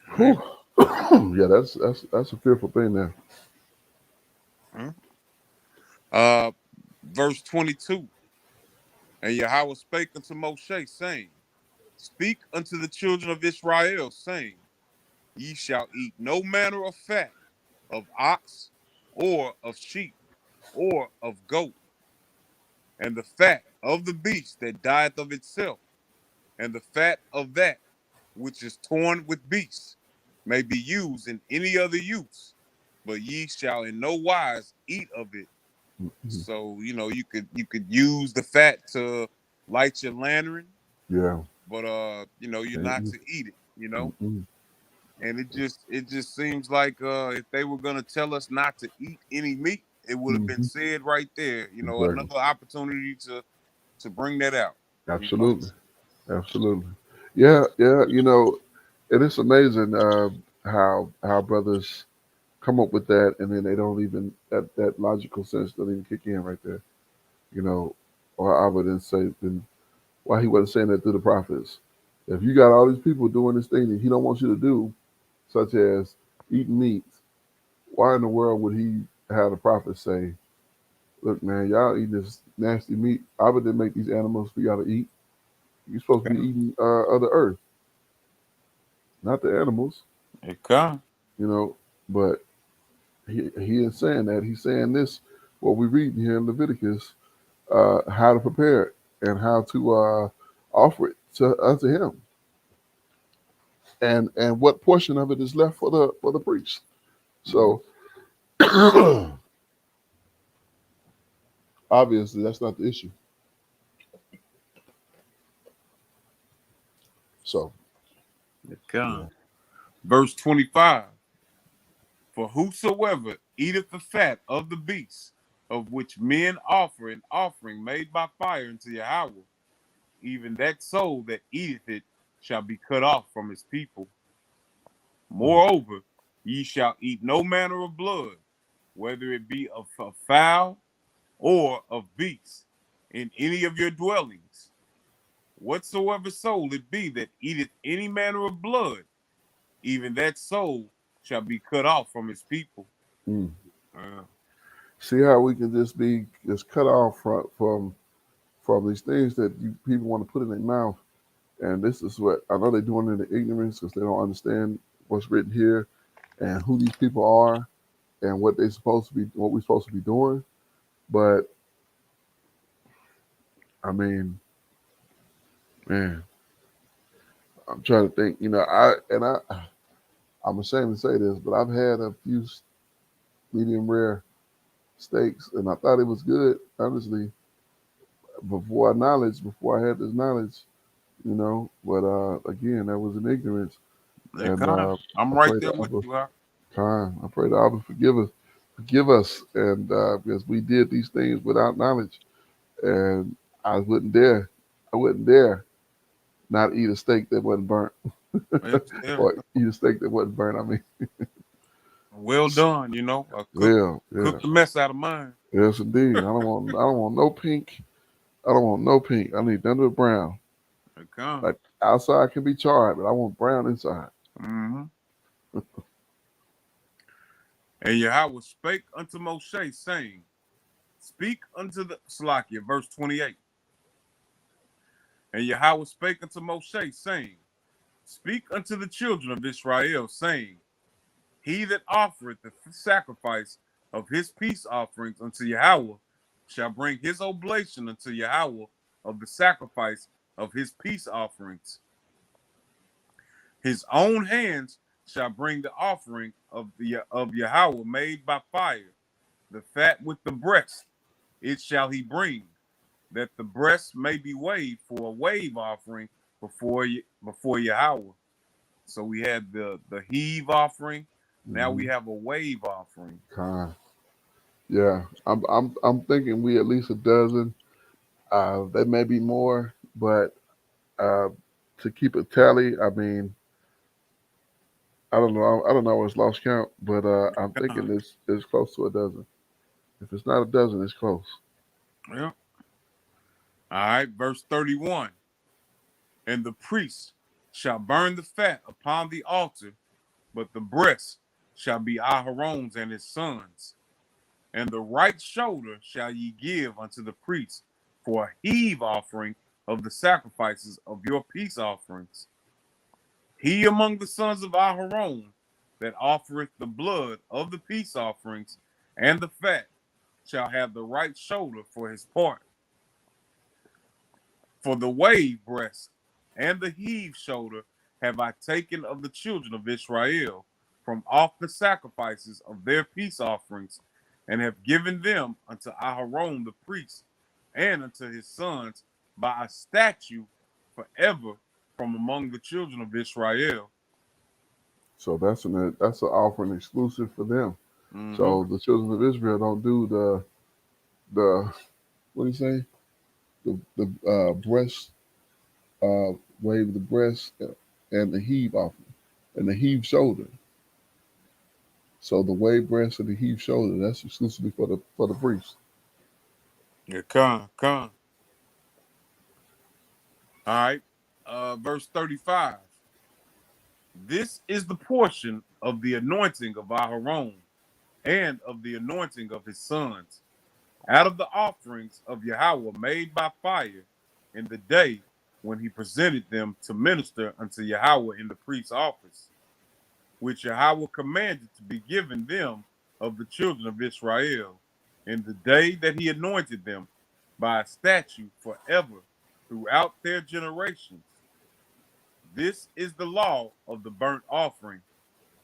All right. Whew. Yeah, that's a fearful thing there. Huh? Uh, verse 22. And Yahweh spake unto Moshe, saying, Speak unto the children of Israel, saying, Ye shall eat no manner of fat of ox, or of sheep, or of goat, and the fat of the beast that dieth of itself, and the fat of that which is torn with beasts, may be used in any other use, but ye shall in no wise eat of it. Mhm. So you could use the fat to light your lantern, Yeah. but you're Can't not use. to eat it, Mm-mm. And it just seems like if they were gonna tell us not to eat any meat, it would have been Hmm. said right there. Exactly. Another opportunity to bring that out. You know, Absolutely. Absolutely. Yeah. Yeah. And it's amazing how brothers come up with that, and then they don't even that logical sense doesn't even kick in right there. You know, or I would then say then why he wasn't saying that through the prophets. If you got all these people doing this thing that he don't want you to do, such as eating meat, why in the world would he have the prophet say, "Look, man, y'all eating this nasty meat. I would then make these animals for y'all to eat. You're supposed to be okay. eating of the earth, not the animals." It can. You know, but he is saying that. He's saying this. What we read here in Leviticus, how to prepare it and how to offer it to unto him, and what portion of it is left for the priest. Mhm. So obviously that's not the issue. So It yeah. can. Verse 25. For whosoever eateth the fat of the beast, of which men offer an offering made by fire unto Yahweh, even that soul that eateth it shall be cut off from his people. Moreover, ye shall eat no manner of blood, whether it be of fowl or of beast, in any of your dwellings. Whatsoever soul it be that eateth any manner of blood, even that soul shall be cut off from his people. Mm. Uh, See how we can just be just cut off from these things that people want to put in their mouth. And this is what I know they're doing in the ignorance because they don't understand what's written here and who these people are and what we're supposed to be doing. But I mean, man, I'm trying to think. I'm ashamed to say this, but I've had a few medium rare steaks, and I thought it was good. Honestly, before I had this knowledge. But again, that was in ignorance, they and kind. I'm I right pray there that with Abba, you, huh? I pray that Abba forgive us, and because we did these things without knowledge, and I wouldn't dare not eat a steak that wasn't burnt, Yeah, yeah. or eat a steak that wasn't burnt. I mean, Well done, cook yeah, yeah, cook the mess out of mine. yes, indeed. I don't want no pink. I don't want no pink. I need none of the brown. Okay. Like outside can be charred, but I want brown inside. Mm-hmm. And Yahweh spake unto Moshe, saying, Speak unto the Slakia, verse 28. And Yahweh spake unto Moshe, saying, Speak unto the children of Israel, saying, He that offereth the sacrifice of his peace offerings unto Yahweh shall bring his oblation unto Yahweh of the sacrifice of his peace offerings. His own hands shall bring the offering of Yahweh made by fire, the fat with the breast. It shall he bring, that the breast may be waved for a wave offering before Yahweh. So we had the heave offering. Now we Mm-hmm. have a wave offering. Kind. Yeah, I'm thinking we at least a dozen. There may be more, but uh, to keep a tally, I mean, I don't know. I don't know. It's lost count, but I'm thinking it's close to a dozen. If it's not a dozen, it's close. Yeah. All right, verse 31. And the priest shall burn the fat upon the altar, but the breast shall be Aharon's and his sons. And the right shoulder shall ye give unto the priest for a heave offering of the sacrifices of your peace offerings. He among the sons of Aharon that offereth the blood of the peace offerings and the fat shall have the right shoulder for his part. For the wave breast and the heave shoulder have I taken of the children of Israel from off the sacrifices of their peace offerings, and have given them unto Aharon the priest and unto his sons by a statute forever from among the children of Israel. So that's an offering exclusive for them. Mm-hmm. So the children of Israel don't do the what do you say? The breast wave the breast and the heave offering and the heave shoulder. So the wave breast and the heave shoulder that's exclusively for the priest. Yeah, come. All right. Verse 35. This is the portion of the anointing of Aharon and of the anointing of his sons, out of the offerings of Yahweh made by fire in the day when he presented them to minister unto Yahweh in the priest's office, which Yahweh commanded to be given them of the children of Israel in the day that he anointed them by a statute forever throughout their generations. This is the law of the burnt offering,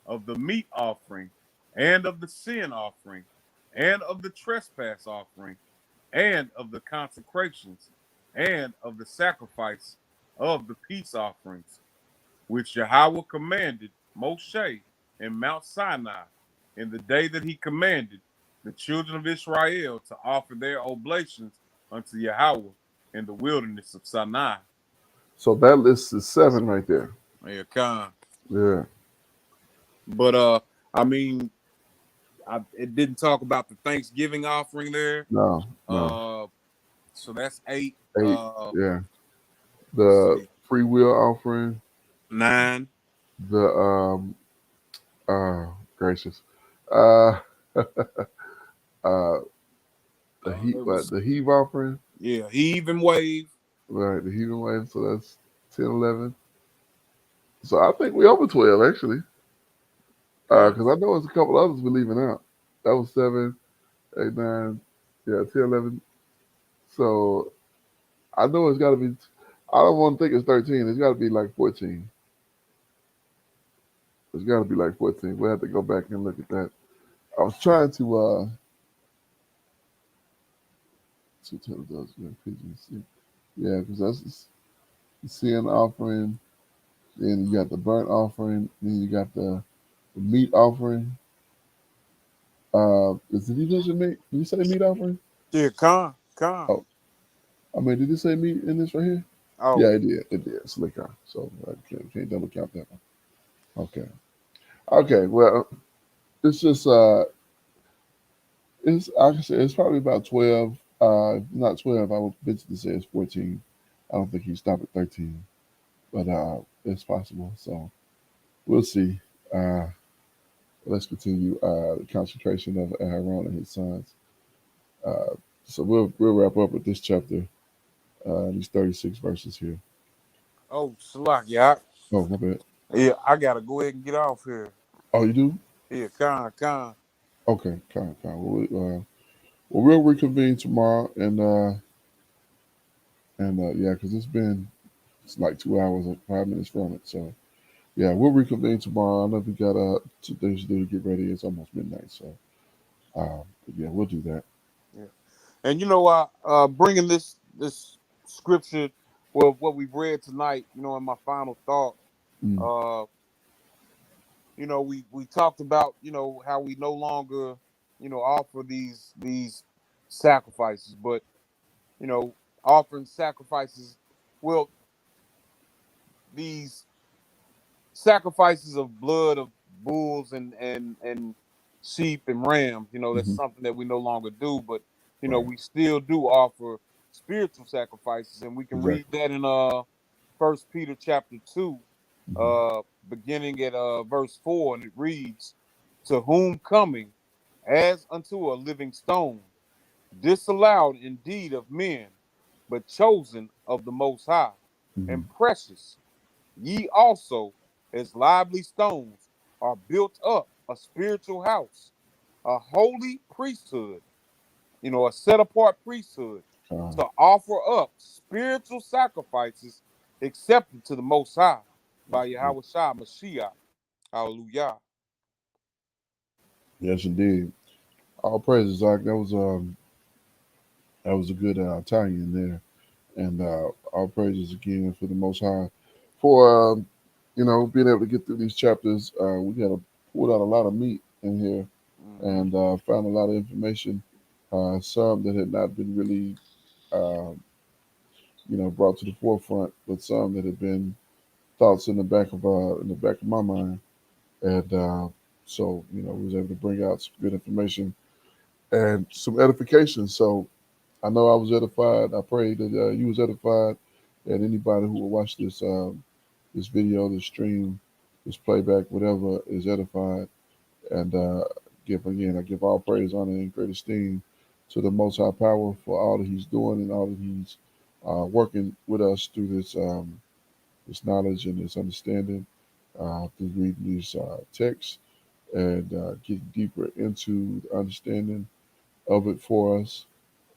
of the meat offering, and of the sin offering, and of the trespass offering, and of the consecrations, and of the sacrifice of the peace offerings, which Yahweh commanded Moshe in Mount Sinai in the day that he commanded the children of Israel to offer their oblations unto Yahweh in the wilderness of Sinai. So that list is seven right there. Yeah, Khan. Yeah. But I mean, it didn't talk about the Thanksgiving offering there. No, no. Uh, so that's eight. 8. Yeah. Let's The see, free will offering, nine. the gracious. Uh uh It was, the heave offering, yeah, heave and wave. right, the heaving wave, so that's 10, 11. So I think we over 12 actually. Huh? Because I know there's a couple others we're leaving out. That was 7, 8, 9, yeah, 10, 11. So I know it's got to be. I don't want to think it's 13. It's got to be like 14. It's got to be like 14. We'll have to go back and look at that. I was trying to tell those PGC. Yeah, because that's the sin offering. Then you got the burnt offering. Then you got the meat offering. Did you mention meat? Did you say meat offering? Yeah, con. Oh, I mean, did you say meat in this right here? Yeah, Oh, it did. It did. Slicker. So I can't double count that one. Okay. Okay. Well, it's just it's like I said, it's probably about 12. Not 12. I would venture to say it's 14. I don't think he stopped at 13, but it's possible. So we'll see. Uh, let's continue the concentration of Aaron and his sons. Uh, so we'll wrap up with this chapter, these 36 verses here. Oh, Salak, yeah. Oh, my bad. Yeah, I gotta go ahead and get off here. Oh, you do? Yeah, con. Okay, kind of. Well, we'll reconvene tomorrow, and yeah, because it's like 2 hours and 5 minutes from it. So yeah, we'll reconvene tomorrow. I know we got two things to do to get ready. It's almost midnight, so but yeah, we'll do that. Yeah. And bringing this scripture, well, what we've read tonight, in my final thought, Mm, uh, we talked about, how we no longer, offer these sacrifices, but offering sacrifices, well, these sacrifices of blood of bulls and sheep and rams, that's hmm something that we no longer do, but Right. we still do offer spiritual sacrifices, and we can read Exactly. that in First Peter chapter 2, hmm beginning at verse 4, and it reads, "To whom coming as unto a living stone, disallowed indeed of men, but chosen of the Most High, hmm and precious, ye also, as lively stones, are built up a spiritual house, a holy priesthood, a set apart priesthood, Uh, to offer up spiritual sacrifices accepted to the Most High by yeah. Yahweh Shah Mashiach." Hallelujah. Yes, indeed. All praises, Zach. That was a good tie-in there, and all praises again for the Most High for being able to get through these chapters. We got to pull out a lot of meat in here Hmm. and found a lot of information. Some that had not been really uh, brought to the forefront, but some that had been thoughts in the back of my mind, and so we was able to bring out some good information and some edification. So I know I was edified. I pray that you was edified, and anybody who will watch this video, this stream, this playback, whatever, is edified. And I give all praise, honor, and great esteem to the Most High Power for all that He's doing and all that He's working with us through this knowledge and this understanding, through reading these texts and getting deeper into the understanding of it for us.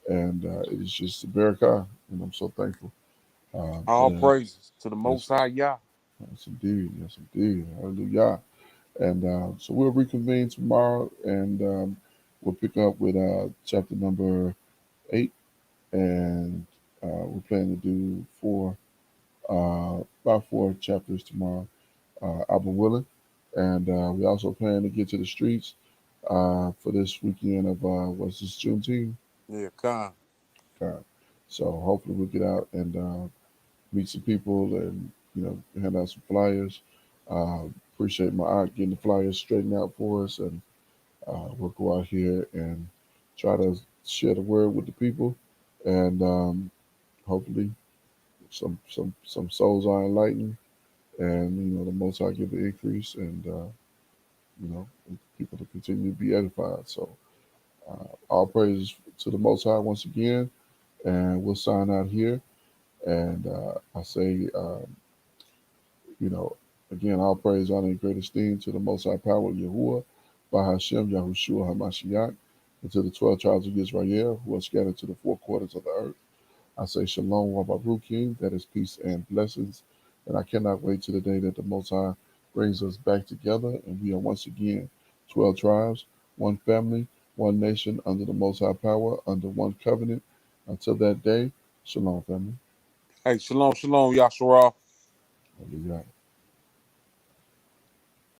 And it is just a barakah, and I'm so thankful. All And praises to the Most yes, High Yah. yes, indeed, yes, indeed, hallelujah. And so we'll reconvene tomorrow, and we'll pick up with chapter number 8, and we're planning to do about 4 chapters tomorrow, Abba willing. And we also plan to get to the streets for this weekend of what's this, Juneteenth. Yeah, Khan. God. So hopefully we'll get out and meet some people and hand out some flyers. Appreciate my aunt getting the flyers straightened out for us, and we'll go out here and try to share the word with the people, and hopefully some souls are enlightened, and the Most High give the increase, and people to continue to be edified. So all praises to the Most High once again, and we'll sign out here. And I say, you know, again, all praise, honor, and great esteem to the Most High Power of Yahuwah, Bahashem, Yahushua, HaMashiach, and to the 12 tribes of Israel who are scattered to the four quarters of the earth. I say Shalom, Wabarukim, that is peace and blessings. And I cannot wait to the day that the Most High brings us back together and we are once again 12 tribes, one family, one nation under the Most High Power, under one covenant. Until that day, Shalom, family. Hey, shalom, shalom, Yasharah. Hallelujah.